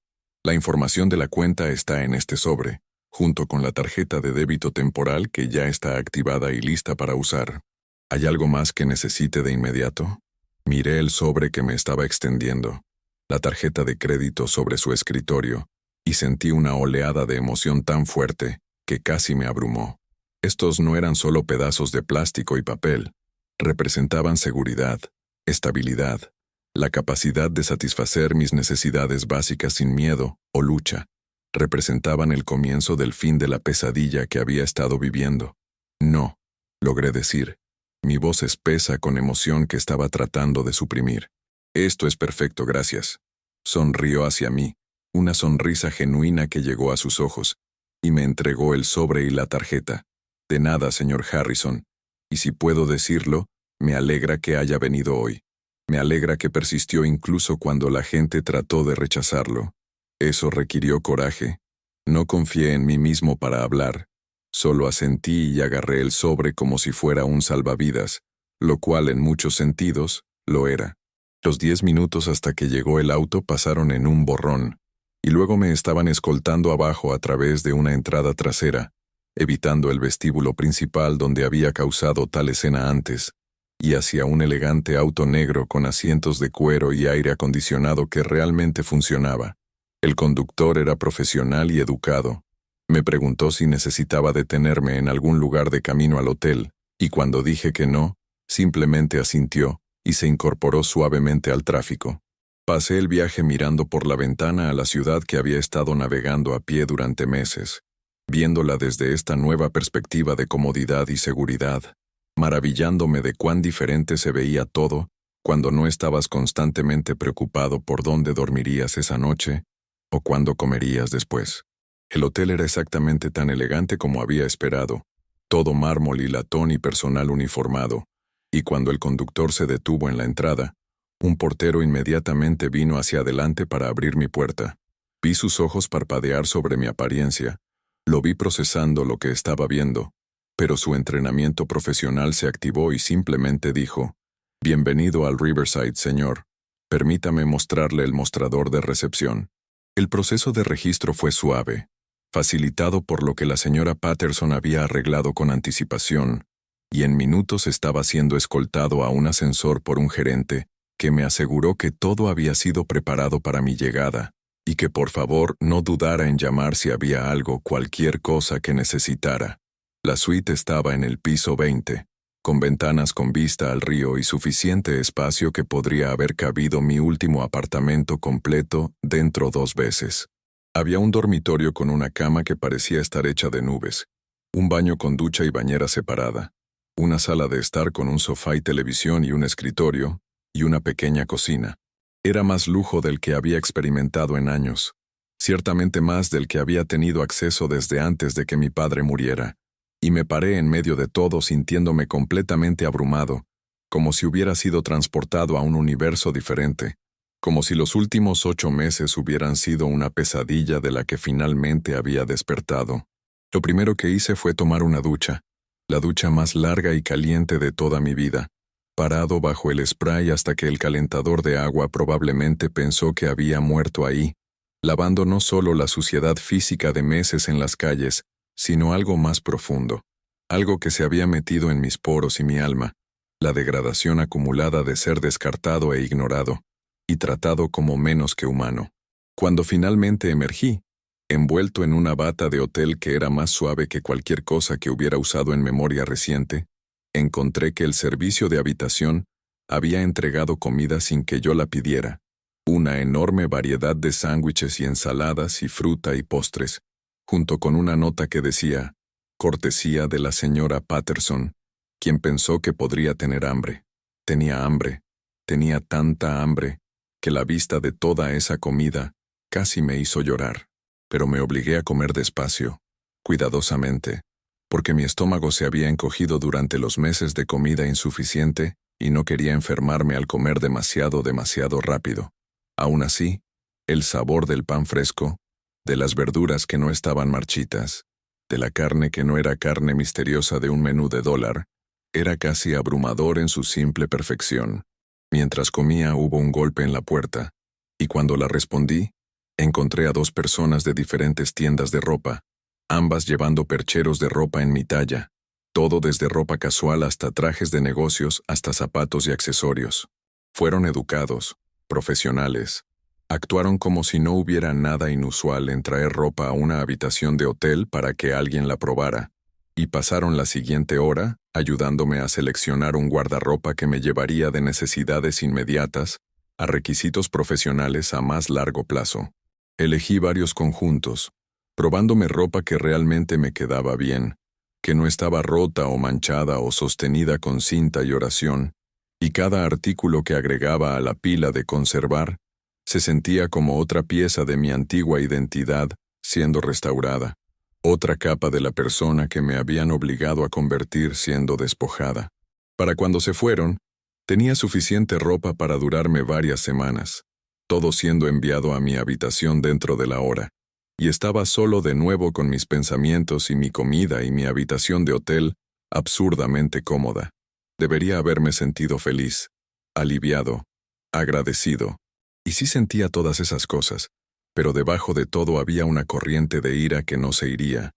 La información de la cuenta está en este sobre, junto con la tarjeta de débito temporal que ya está activada y lista para usar. ¿Hay algo más que necesite de inmediato?» Miré el sobre que me estaba extendiendo. la tarjeta de crédito sobre su escritorio, y sentí una oleada de emoción tan fuerte que casi me abrumó. Estos no eran solo pedazos de plástico y papel, representaban seguridad, estabilidad, la capacidad de satisfacer mis necesidades básicas sin miedo o lucha. Representaban el comienzo del fin de la pesadilla que había estado viviendo. No, logré decir, mi voz espesa con emoción que estaba tratando de suprimir. Esto es perfecto, gracias. Sonrió hacia mí, una sonrisa genuina que llegó a sus ojos, y me entregó el sobre y la tarjeta. De nada, señor Harrison. Y si puedo decirlo, me alegra que haya venido hoy. Me alegra que persistió incluso cuando la gente trató de rechazarlo. Eso requirió coraje. No confié en mí mismo para hablar. Solo asentí y agarré el sobre como si fuera un salvavidas, lo cual en muchos sentidos lo era. Los 10 minutos hasta que llegó el auto pasaron en un borrón, y luego me estaban escoltando abajo a través de una entrada trasera, evitando el vestíbulo principal donde había causado tal escena antes, y hacia un elegante auto negro con asientos de cuero y aire acondicionado que realmente funcionaba. El conductor era profesional y educado. Me preguntó si necesitaba detenerme en algún lugar de camino al hotel, y cuando dije que no, simplemente asintió y se incorporó suavemente al tráfico. Pasé el viaje mirando por la ventana a la ciudad que había estado navegando a pie durante meses, viéndola desde esta nueva perspectiva de comodidad y seguridad, maravillándome de cuán diferente se veía todo cuando no estabas constantemente preocupado por dónde dormirías esa noche o cuándo comerías después. El hotel era exactamente tan elegante como había esperado, todo mármol y latón y personal uniformado, y cuando el conductor se detuvo en la entrada, un portero inmediatamente vino hacia adelante para abrir mi puerta. Vi sus ojos parpadear sobre mi apariencia, lo vi procesando lo que estaba viendo, pero su entrenamiento profesional se activó y simplemente dijo: «Bienvenido al Riverside, señor. Permítame mostrarle el mostrador de recepción». El proceso de registro fue suave, facilitado por lo que la señora Patterson había arreglado con anticipación, y en minutos estaba siendo escoltado a un ascensor por un gerente que me aseguró que todo había sido preparado para mi llegada, y que por favor no dudara en llamar si había algo, cualquier cosa que necesitara. La suite estaba en el piso 20, con ventanas con vista al río y suficiente espacio que podría haber cabido mi último apartamento completo dentro 2 veces. Había un dormitorio con una cama que parecía estar hecha de nubes, un baño con ducha y bañera separada, una sala de estar con un sofá y televisión y un escritorio, y una pequeña cocina. Era más lujo del que había experimentado en años, ciertamente más del que había tenido acceso desde antes de que mi padre muriera, y me paré en medio de todo sintiéndome completamente abrumado, como si hubiera sido transportado a un universo diferente, como si los últimos 8 meses hubieran sido una pesadilla de la que finalmente había despertado. Lo primero que hice fue tomar una ducha, la ducha más larga y caliente de toda mi vida, parado bajo el spray hasta que el calentador de agua probablemente pensó que había muerto ahí, lavando no solo la suciedad física de meses en las calles, sino algo más profundo, algo que se había metido en mis poros y mi alma, la degradación acumulada de ser descartado e ignorado, y tratado como menos que humano. Cuando finalmente emergí, envuelto en una bata de hotel que era más suave que cualquier cosa que hubiera usado en memoria reciente, encontré que el servicio de habitación había entregado comida sin que yo la pidiera, una enorme variedad de sándwiches y ensaladas y fruta y postres, junto con una nota que decía, cortesía de la señora Patterson, quien pensó que podría tener hambre. Tenía hambre, tenía tanta hambre, que la vista de toda esa comida casi me hizo llorar. Pero me obligué a comer despacio, cuidadosamente, porque mi estómago se había encogido durante los meses de comida insuficiente y no quería enfermarme al comer demasiado rápido. Aún así, el sabor del pan fresco, de las verduras que no estaban marchitas, de la carne que no era carne misteriosa de un menú de $1, era casi abrumador en su simple perfección. Mientras comía hubo un golpe en la puerta, y cuando la respondí, encontré a 2 personas de diferentes tiendas de ropa, ambas llevando percheros de ropa en mi talla, todo desde ropa casual hasta trajes de negocios hasta zapatos y accesorios. Fueron educados, profesionales, Actuaron como si no hubiera nada inusual en traer ropa a una habitación de hotel para que alguien la probara, y pasaron la siguiente hora ayudándome a seleccionar un guardarropa que me llevaría de necesidades inmediatas a requisitos profesionales a más largo plazo. Elegí varios conjuntos, probándome ropa que realmente me quedaba bien, que no estaba rota o manchada o sostenida con cinta y oración, y cada artículo que agregaba a la pila de conservar se sentía como otra pieza de mi antigua identidad siendo restaurada, otra capa de la persona que me habían obligado a convertir siendo despojada. Para cuando se fueron, tenía suficiente ropa para durarme varias semanas, todo siendo enviado a mi habitación dentro de la hora, y estaba solo de nuevo con mis pensamientos y mi comida y mi habitación de hotel absurdamente cómoda. Debería haberme sentido feliz, aliviado, agradecido. Y sí sentía todas esas cosas, pero debajo de todo había una corriente de ira que no se iría,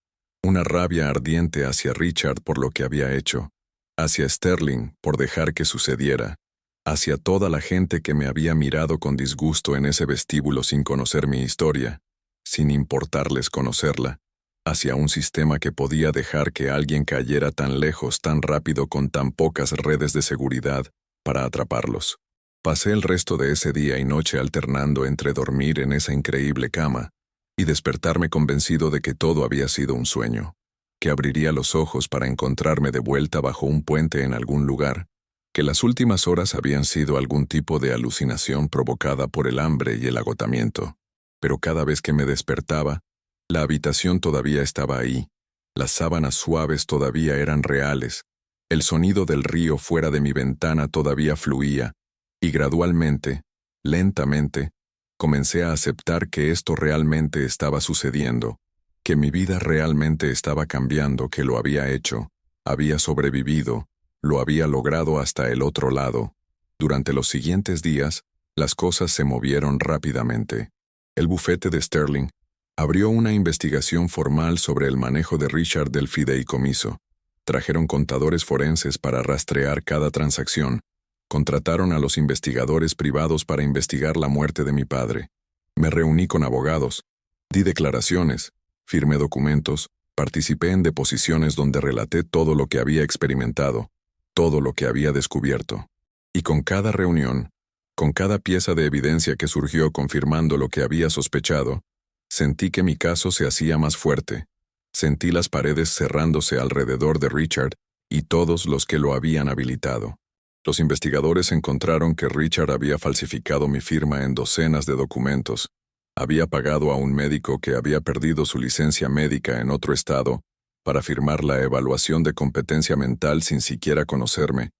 una rabia ardiente hacia Richard por lo que había hecho, hacia Sterling por dejar que sucediera, hacia toda la gente que me había mirado con disgusto en ese vestíbulo sin conocer mi historia, sin importarles conocerla, hacia un sistema que podía dejar que alguien cayera tan lejos tan rápido con tan pocas redes de seguridad para atraparlos. Pasé el resto de ese día y noche alternando entre dormir en esa increíble cama y despertarme convencido de que todo había sido un sueño, que abriría los ojos para encontrarme de vuelta bajo un puente en algún lugar, que las últimas horas habían sido algún tipo de alucinación provocada por el hambre y el agotamiento. Pero cada vez que me despertaba, la habitación todavía estaba ahí, las sábanas suaves todavía eran reales, el sonido del río fuera de mi ventana todavía fluía, y gradualmente, lentamente, comencé a aceptar que esto realmente estaba sucediendo, que mi vida realmente estaba cambiando, que lo había hecho, había sobrevivido, lo había logrado hasta el otro lado. Durante los siguientes días, las cosas se movieron rápidamente. El bufete de Sterling abrió una investigación formal sobre el manejo de Richard del fideicomiso. Trajeron contadores forenses para rastrear cada transacción. Contrataron a los investigadores privados para investigar la muerte de mi padre. Me reuní con abogados, di declaraciones, firmé documentos, participé en deposiciones donde relaté todo lo que había experimentado, todo lo que había descubierto. Y con cada reunión, con cada pieza de evidencia que surgió confirmando lo que había sospechado, sentí que mi caso se hacía más fuerte. Sentí las paredes cerrándose alrededor de Richard y todos los que lo habían habilitado. Los investigadores encontraron que Richard había falsificado mi firma en docenas de documentos, había pagado a un médico que había perdido su licencia médica en otro estado para firmar la evaluación de competencia mental sin siquiera conocerme,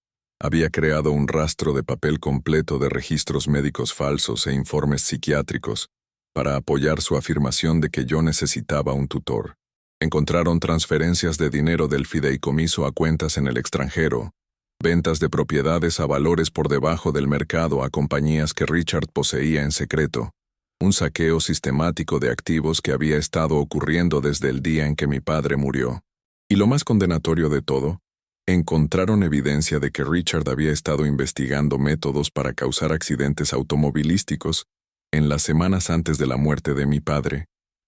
había creado un rastro de papel completo de registros médicos falsos e informes psiquiátricos para apoyar su afirmación de que yo necesitaba un tutor. Encontraron transferencias de dinero del fideicomiso a cuentas en el extranjero, ventas de propiedades a valores por debajo del mercado a compañías que Richard poseía en secreto, un saqueo sistemático de activos que había estado ocurriendo desde el día en que mi padre murió. Y lo más condenatorio de todo, encontraron evidencia de que Richard había estado investigando métodos para causar accidentes automovilísticos en las semanas antes de la muerte de mi padre.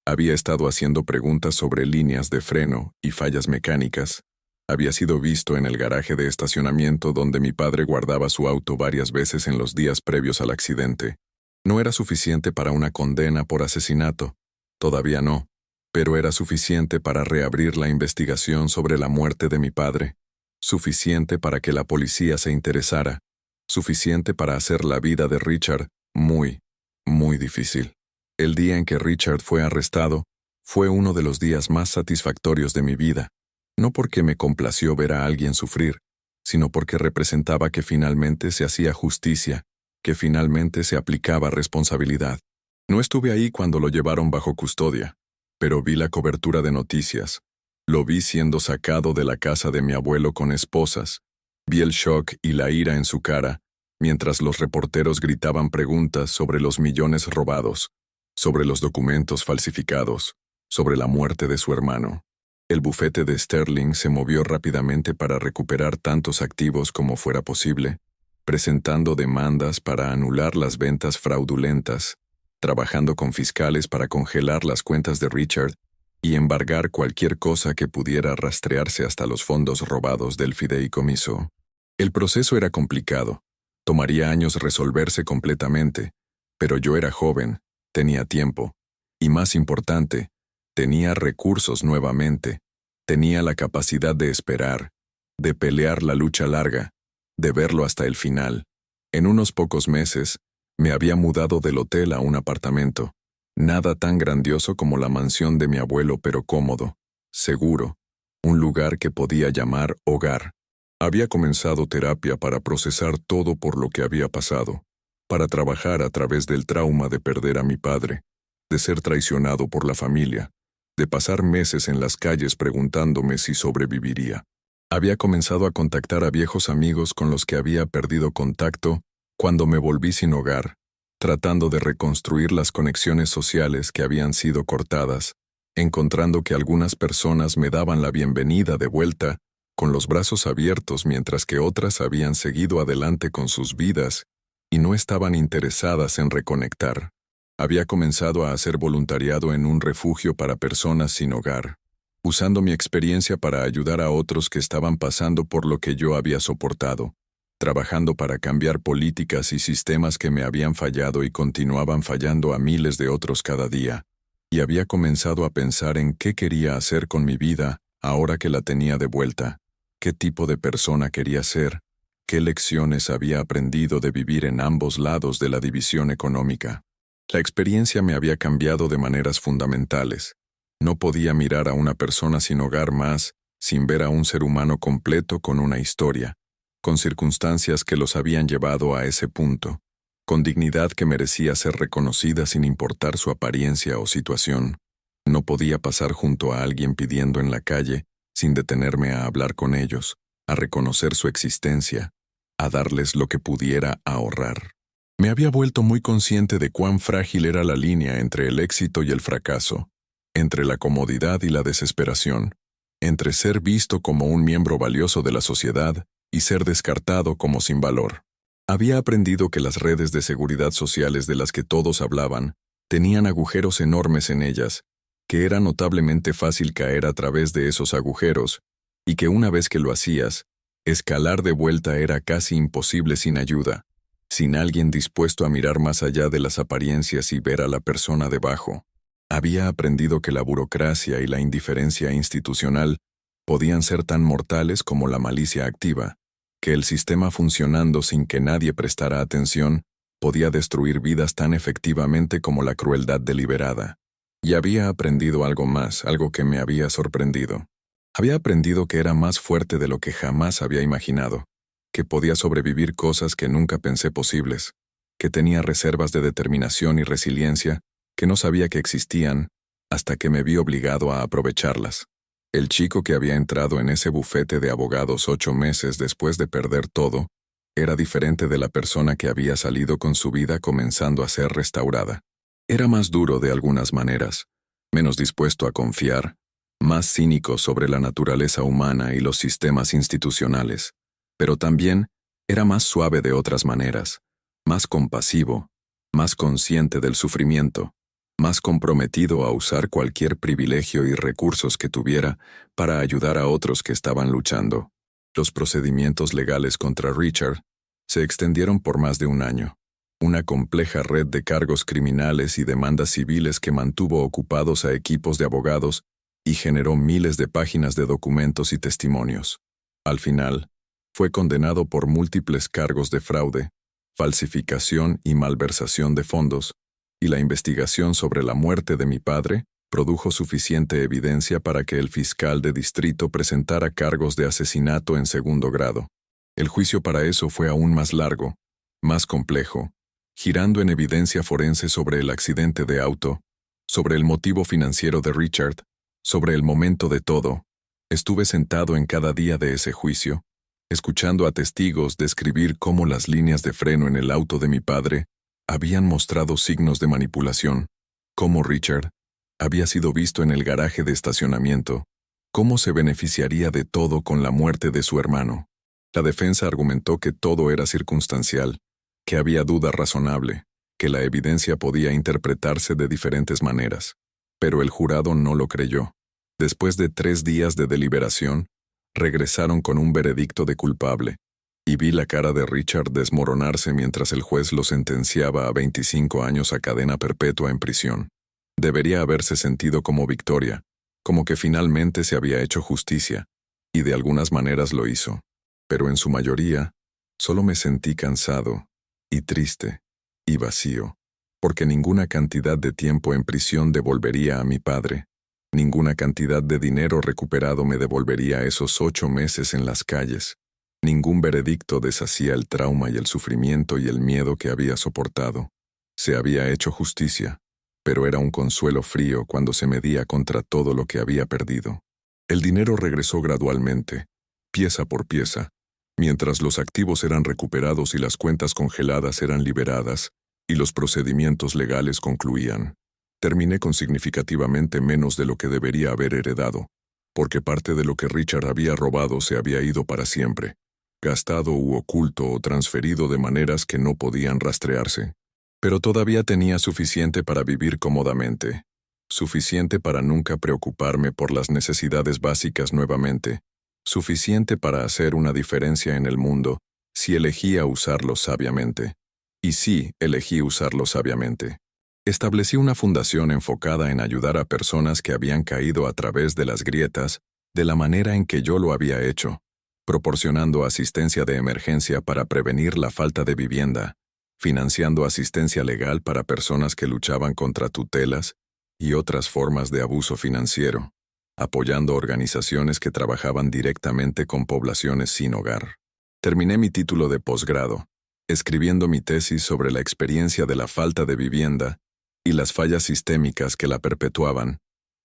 Había estado haciendo preguntas sobre líneas de freno y fallas mecánicas. Había sido visto en el garaje de estacionamiento donde mi padre guardaba su auto varias veces en los días previos al accidente. No era suficiente para una condena por asesinato, todavía no, pero era suficiente para reabrir la investigación sobre la muerte de mi padre, suficiente para que la policía se interesara, suficiente para hacer la vida de Richard muy, muy difícil. El día en que Richard fue arrestado fue uno de los días más satisfactorios de mi vida. No porque me complació ver a alguien sufrir, sino porque representaba que finalmente se hacía justicia, que finalmente se aplicaba responsabilidad. No estuve ahí cuando lo llevaron bajo custodia, pero vi la cobertura de noticias. Lo vi siendo sacado de la casa de mi abuelo con esposas. Vi el shock y la ira en su cara, mientras los reporteros gritaban preguntas sobre los millones robados, sobre los documentos falsificados, sobre la muerte de su hermano. El bufete de Sterling se movió rápidamente para recuperar tantos activos como fuera posible, presentando demandas para anular las ventas fraudulentas, trabajando con fiscales para congelar las cuentas de Richard y embargar cualquier cosa que pudiera rastrearse hasta los fondos robados del fideicomiso. El proceso era complicado. Tomaría años resolverse completamente, pero yo era joven, tenía tiempo, y más importante, tenía recursos nuevamente, tenía la capacidad de esperar, de pelear la lucha larga, de verlo hasta el final. En unos pocos meses, me había mudado del hotel a un apartamento, nada tan grandioso como la mansión de mi abuelo, pero cómodo, seguro, un lugar que podía llamar hogar. Había comenzado terapia para procesar todo por lo que había pasado, para trabajar a través del trauma de perder a mi padre, de ser traicionado por la familia, de pasar meses en las calles preguntándome si sobreviviría. Había comenzado a contactar a viejos amigos con los que había perdido contacto cuando me volví sin hogar, tratando de reconstruir las conexiones sociales que habían sido cortadas, encontrando que algunas personas me daban la bienvenida de vuelta, con los brazos abiertos, mientras que otras habían seguido adelante con sus vidas y no estaban interesadas en reconectar. Había comenzado a hacer voluntariado en un refugio para personas sin hogar, usando mi experiencia para ayudar a otros que estaban pasando por lo que yo había soportado, trabajando para cambiar políticas y sistemas que me habían fallado y continuaban fallando a miles de otros cada día, y había comenzado a pensar en qué quería hacer con mi vida ahora que la tenía de vuelta. ¿Qué tipo de persona quería ser? ¿Qué lecciones había aprendido de vivir en ambos lados de la división económica? La experiencia me había cambiado de maneras fundamentales. No podía mirar a una persona sin hogar más, sin ver a un ser humano completo con una historia, con circunstancias que los habían llevado a ese punto, con dignidad que merecía ser reconocida sin importar su apariencia o situación. No podía pasar junto a alguien pidiendo en la calle, sin detenerme a hablar con ellos, a reconocer su existencia, a darles lo que pudiera ahorrar. Me había vuelto muy consciente de cuán frágil era la línea entre el éxito y el fracaso, entre la comodidad y la desesperación, entre ser visto como un miembro valioso de la sociedad y ser descartado como sin valor. Había aprendido que las redes de seguridad sociales de las que todos hablaban tenían agujeros enormes en ellas, que era notablemente fácil caer a través de esos agujeros, y que una vez que lo hacías, escalar de vuelta era casi imposible sin ayuda, sin alguien dispuesto a mirar más allá de las apariencias y ver a la persona debajo. Había aprendido que la burocracia y la indiferencia institucional podían ser tan mortales como la malicia activa, que el sistema funcionando sin que nadie prestara atención podía destruir vidas tan efectivamente como la crueldad deliberada. Y había aprendido algo más, algo que me había sorprendido. Había aprendido que era más fuerte de lo que jamás había imaginado, que podía sobrevivir cosas que nunca pensé posibles, que tenía reservas de determinación y resiliencia que no sabía que existían hasta que me vi obligado a aprovecharlas. El chico que había entrado en ese bufete de abogados 8 meses después de perder todo, era diferente de la persona que había salido con su vida comenzando a ser restaurada. Era más duro de algunas maneras, menos dispuesto a confiar, más cínico sobre la naturaleza humana y los sistemas institucionales, pero también era más suave de otras maneras, más compasivo, más consciente del sufrimiento, más comprometido a usar cualquier privilegio y recursos que tuviera para ayudar a otros que estaban luchando. Los procedimientos legales contra Richard se extendieron por más de un año. Una compleja red de cargos criminales y demandas civiles que mantuvo ocupados a equipos de abogados y generó miles de páginas de documentos y testimonios. Al final, fue condenado por múltiples cargos de fraude, falsificación y malversación de fondos, y la investigación sobre la muerte de mi padre produjo suficiente evidencia para que el fiscal de distrito presentara cargos de asesinato en segundo grado. El juicio para eso fue aún más largo, más complejo, girando en evidencia forense sobre el accidente de auto, sobre el motivo financiero de Richard, sobre el momento de todo. Estuve sentado en cada día de ese juicio, escuchando a testigos describir cómo las líneas de freno en el auto de mi padre habían mostrado signos de manipulación, cómo Richard había sido visto en el garaje de estacionamiento, cómo se beneficiaría de todo con la muerte de su hermano. La defensa argumentó que todo era circunstancial, que había duda razonable, que la evidencia podía interpretarse de diferentes maneras. Pero el jurado no lo creyó. Después de 3 días de deliberación, regresaron con un veredicto de culpable, y vi la cara de Richard desmoronarse mientras el juez lo sentenciaba a 25 años a cadena perpetua en prisión. Debería haberse sentido como victoria, como que finalmente se había hecho justicia, y de algunas maneras lo hizo. Pero en su mayoría, solo me sentí cansado, y triste, y vacío, porque ninguna cantidad de tiempo en prisión devolvería a mi padre. Ninguna cantidad de dinero recuperado me devolvería esos 8 meses en las calles. Ningún veredicto deshacía el trauma y el sufrimiento y el miedo que había soportado. Se había hecho justicia, pero era un consuelo frío cuando se medía contra todo lo que había perdido. El dinero regresó gradualmente, pieza por pieza, mientras los activos eran recuperados y las cuentas congeladas eran liberadas, y los procedimientos legales concluían. Terminé con significativamente menos de lo que debería haber heredado, porque parte de lo que Richard había robado se había ido para siempre, gastado u oculto o transferido de maneras que no podían rastrearse. Pero todavía tenía suficiente para vivir cómodamente, suficiente para nunca preocuparme por las necesidades básicas nuevamente, suficiente para hacer una diferencia en el mundo si elegía usarlo sabiamente. Y sí, elegí usarlo sabiamente. Establecí una fundación enfocada en ayudar a personas que habían caído a través de las grietas de la manera en que yo lo había hecho, proporcionando asistencia de emergencia para prevenir la falta de vivienda, financiando asistencia legal para personas que luchaban contra tutelas y otras formas de abuso financiero, apoyando organizaciones que trabajaban directamente con poblaciones sin hogar. Terminé mi título de posgrado, escribiendo mi tesis sobre la experiencia de la falta de vivienda y las fallas sistémicas que la perpetuaban,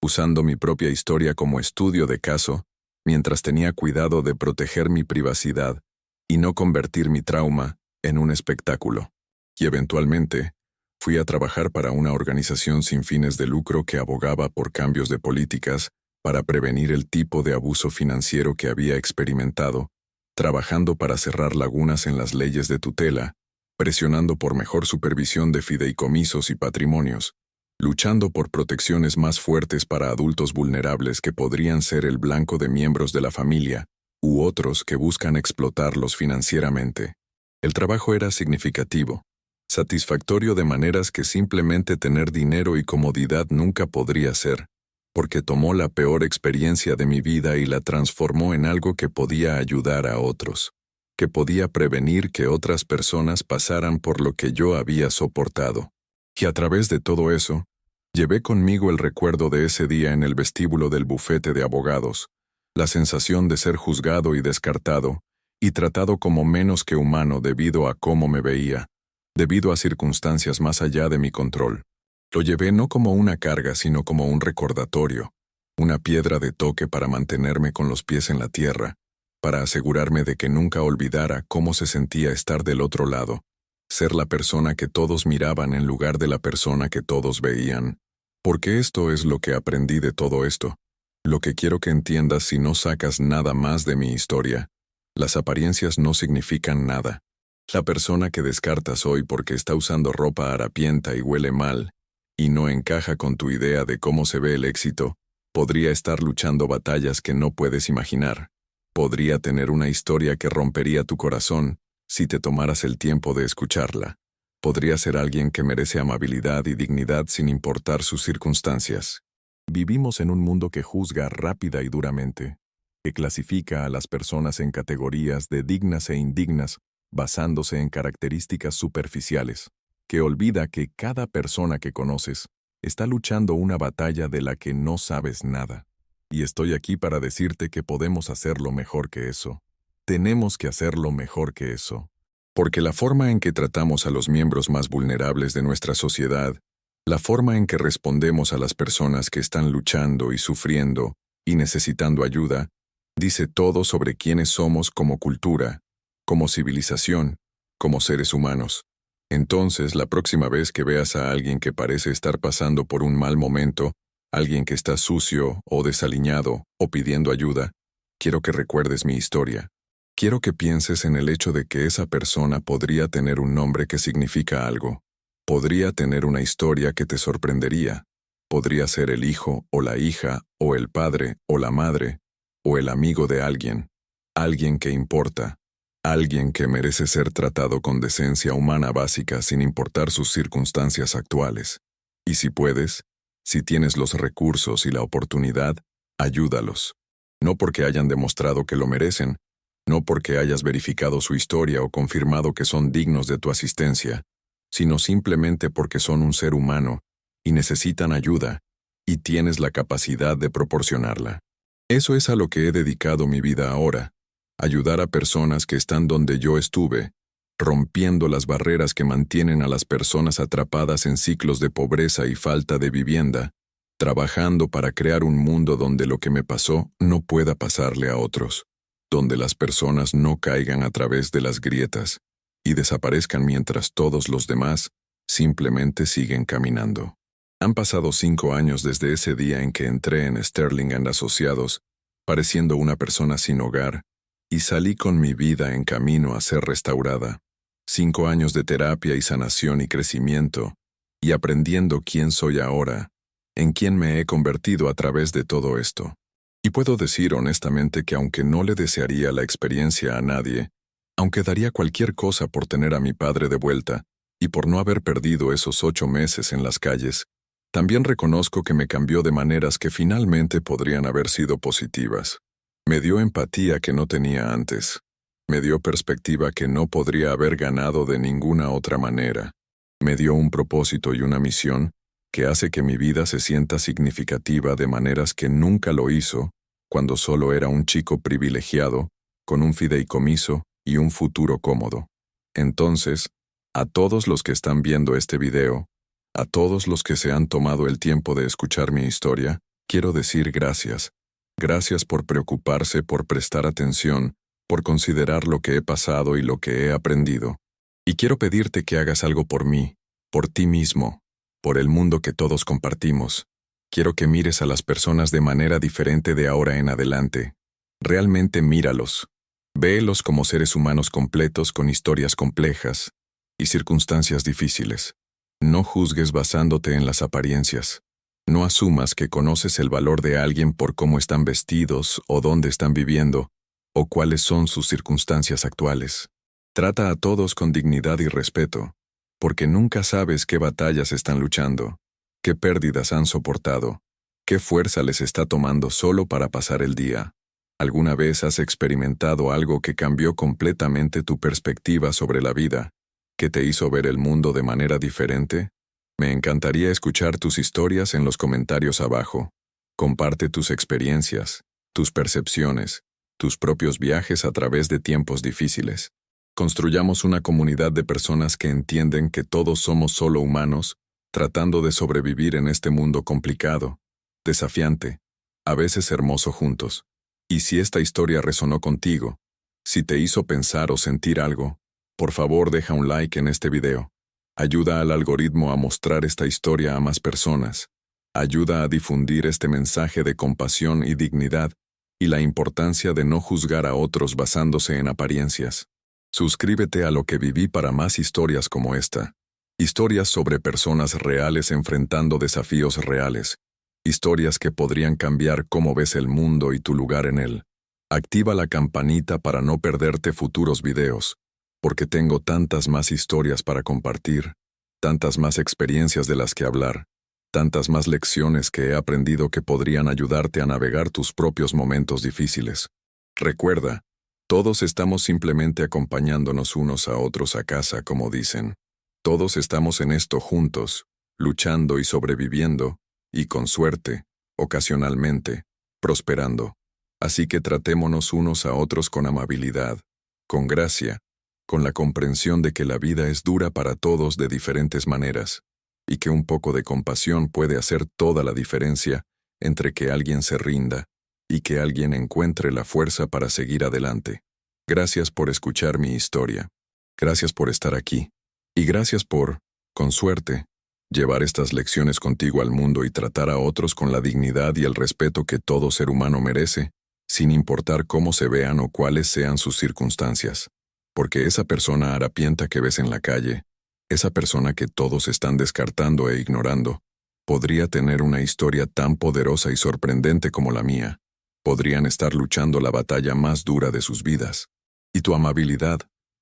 usando mi propia historia como estudio de caso, mientras tenía cuidado de proteger mi privacidad y no convertir mi trauma en un espectáculo. Y eventualmente, fui a trabajar para una organización sin fines de lucro que abogaba por cambios de políticas para prevenir el tipo de abuso financiero que había experimentado, trabajando para cerrar lagunas en las leyes de tutela, presionando por mejor supervisión de fideicomisos y patrimonios, luchando por protecciones más fuertes para adultos vulnerables que podrían ser el blanco de miembros de la familia, u otros que buscan explotarlos financieramente. El trabajo era significativo, satisfactorio de maneras que simplemente tener dinero y comodidad nunca podría ser, porque tomó la peor experiencia de mi vida y la transformó en algo que podía ayudar a otros, que podía prevenir que otras personas pasaran por lo que yo había soportado. Y a través de todo eso, llevé conmigo el recuerdo de ese día en el vestíbulo del bufete de abogados, la sensación de ser juzgado y descartado, y tratado como menos que humano debido a cómo me veía, debido a circunstancias más allá de mi control. Lo llevé no como una carga, sino como un recordatorio, una piedra de toque para mantenerme con los pies en la tierra, para asegurarme de que nunca olvidara cómo se sentía estar del otro lado, ser la persona que todos miraban en lugar de la persona que todos veían. Porque esto es lo que aprendí de todo esto. Lo que quiero que entiendas si no sacas nada más de mi historia. Las apariencias no significan nada. La persona que descartas hoy porque está usando ropa harapienta y huele mal, y no encaja con tu idea de cómo se ve el éxito, podría estar luchando batallas que no puedes imaginar. Podría tener una historia que rompería tu corazón si te tomaras el tiempo de escucharla. Podría ser alguien que merece amabilidad y dignidad sin importar sus circunstancias. Vivimos en un mundo que juzga rápida y duramente, que clasifica a las personas en categorías de dignas e indignas basándose en características superficiales, que olvida que cada persona que conoces está luchando una batalla de la que no sabes nada. Y estoy aquí para decirte que podemos hacerlo mejor que eso. Tenemos que hacerlo mejor que eso. Porque la forma en que tratamos a los miembros más vulnerables de nuestra sociedad, la forma en que respondemos a las personas que están luchando y sufriendo y necesitando ayuda, dice todo sobre quiénes somos como cultura, como civilización, como seres humanos. Entonces, la próxima vez que veas a alguien que parece estar pasando por un mal momento, alguien que está sucio o desaliñado o pidiendo ayuda, quiero que recuerdes mi historia. Quiero que pienses en el hecho de que esa persona podría tener un nombre que significa algo. Podría tener una historia que te sorprendería. Podría ser el hijo o la hija, o el padre o la madre, o el amigo de alguien que importa, alguien que merece ser tratado con decencia humana básica sin importar sus circunstancias actuales. Y si puedes, si tienes los recursos y la oportunidad, ayúdalos. No porque hayan demostrado que lo merecen, no porque hayas verificado su historia o confirmado que son dignos de tu asistencia, sino simplemente porque son un ser humano y necesitan ayuda, y tienes la capacidad de proporcionarla. Eso es a lo que he dedicado mi vida ahora, ayudar a personas que están donde yo estuve, rompiendo las barreras que mantienen a las personas atrapadas en ciclos de pobreza y falta de vivienda, trabajando para crear un mundo donde lo que me pasó no pueda pasarle a otros, donde las personas no caigan a través de las grietas y desaparezcan mientras todos los demás simplemente siguen caminando. Han pasado 5 años desde ese día en que entré en Sterling & Asociados, pareciendo una persona sin hogar, y salí con mi vida en camino a ser restaurada. 5 años de terapia y sanación y crecimiento, y aprendiendo quién soy ahora, en quién me he convertido a través de todo esto. Y puedo decir honestamente que aunque no le desearía la experiencia a nadie, aunque daría cualquier cosa por tener a mi padre de vuelta, y por no haber perdido esos 8 meses en las calles, también reconozco que me cambió de maneras que finalmente podrían haber sido positivas. Me dio empatía que no tenía antes. Me dio perspectiva que no podría haber ganado de ninguna otra manera. Me dio un propósito y una misión que hace que mi vida se sienta significativa de maneras que nunca lo hizo cuando solo era un chico privilegiado, con un fideicomiso y un futuro cómodo. Entonces, a todos los que están viendo este video, a todos los que se han tomado el tiempo de escuchar mi historia, quiero decir gracias. Gracias por preocuparse, por prestar atención, por considerar lo que he pasado y lo que he aprendido. Y quiero pedirte que hagas algo por mí, por ti mismo, por el mundo que todos compartimos. Quiero que mires a las personas de manera diferente de ahora en adelante. Realmente míralos. Véelos como seres humanos completos con historias complejas y circunstancias difíciles. No juzgues basándote en las apariencias. No asumas que conoces el valor de alguien por cómo están vestidos o dónde están viviendo, o cuáles son sus circunstancias actuales. Trata a todos con dignidad y respeto, porque nunca sabes qué batallas están luchando, qué pérdidas han soportado, qué fuerza les está tomando solo para pasar el día. ¿Alguna vez has experimentado algo que cambió completamente tu perspectiva sobre la vida, que te hizo ver el mundo de manera diferente? Me encantaría escuchar tus historias en los comentarios abajo. Comparte tus experiencias, tus percepciones, tus propios viajes a través de tiempos difíciles. Construyamos una comunidad de personas que entienden que todos somos solo humanos, tratando de sobrevivir en este mundo complicado, desafiante, a veces hermoso juntos. Y si esta historia resonó contigo, si te hizo pensar o sentir algo, por favor deja un like en este video. Ayuda al algoritmo a mostrar esta historia a más personas. Ayuda a difundir este mensaje de compasión y dignidad y la importancia de no juzgar a otros basándose en apariencias. Suscríbete a Lo que viví para más historias como esta. Historias sobre personas reales enfrentando desafíos reales. Historias que podrían cambiar cómo ves el mundo y tu lugar en él. Activa la campanita para no perderte futuros videos, porque tengo tantas más historias para compartir, tantas más experiencias de las que hablar, tantas más lecciones que he aprendido que podrían ayudarte a navegar tus propios momentos difíciles. Recuerda, todos estamos simplemente acompañándonos unos a otros a casa, como dicen. Todos estamos en esto juntos, luchando y sobreviviendo, y con suerte, ocasionalmente, prosperando. Así que tratémonos unos a otros con amabilidad, con gracia, con la comprensión de que la vida es dura para todos de diferentes maneras, y que un poco de compasión puede hacer toda la diferencia entre que alguien se rinda y que alguien encuentre la fuerza para seguir adelante. Gracias por escuchar mi historia. Gracias por estar aquí. Y gracias por, con suerte, llevar estas lecciones contigo al mundo y tratar a otros con la dignidad y el respeto que todo ser humano merece, sin importar cómo se vean o cuáles sean sus circunstancias. Porque esa persona harapienta que ves en la calle, Esa persona que todos están descartando e ignorando, podría tener una historia tan poderosa y sorprendente como la mía. Podrían estar luchando la batalla más dura de sus vidas. Y tu amabilidad,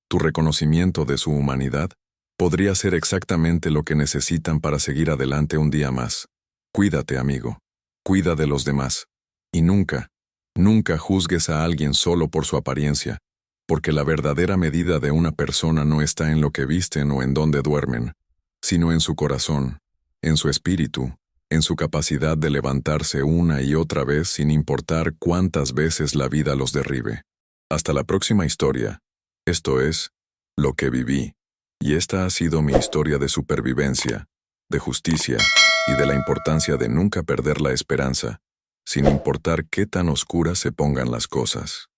tu reconocimiento de su humanidad, podría ser exactamente lo que necesitan para seguir adelante un día más. Cuídate, amigo. Cuida de los demás. Y nunca, nunca juzgues a alguien solo por su apariencia, porque la verdadera medida de una persona no está en lo que visten o en dónde duermen, sino en su corazón, en su espíritu, en su capacidad de levantarse una y otra vez sin importar cuántas veces la vida los derribe. Hasta la próxima historia. Esto es Lo que viví. Y esta ha sido mi historia de supervivencia, de justicia y de la importancia de nunca perder la esperanza, sin importar qué tan oscuras se pongan las cosas.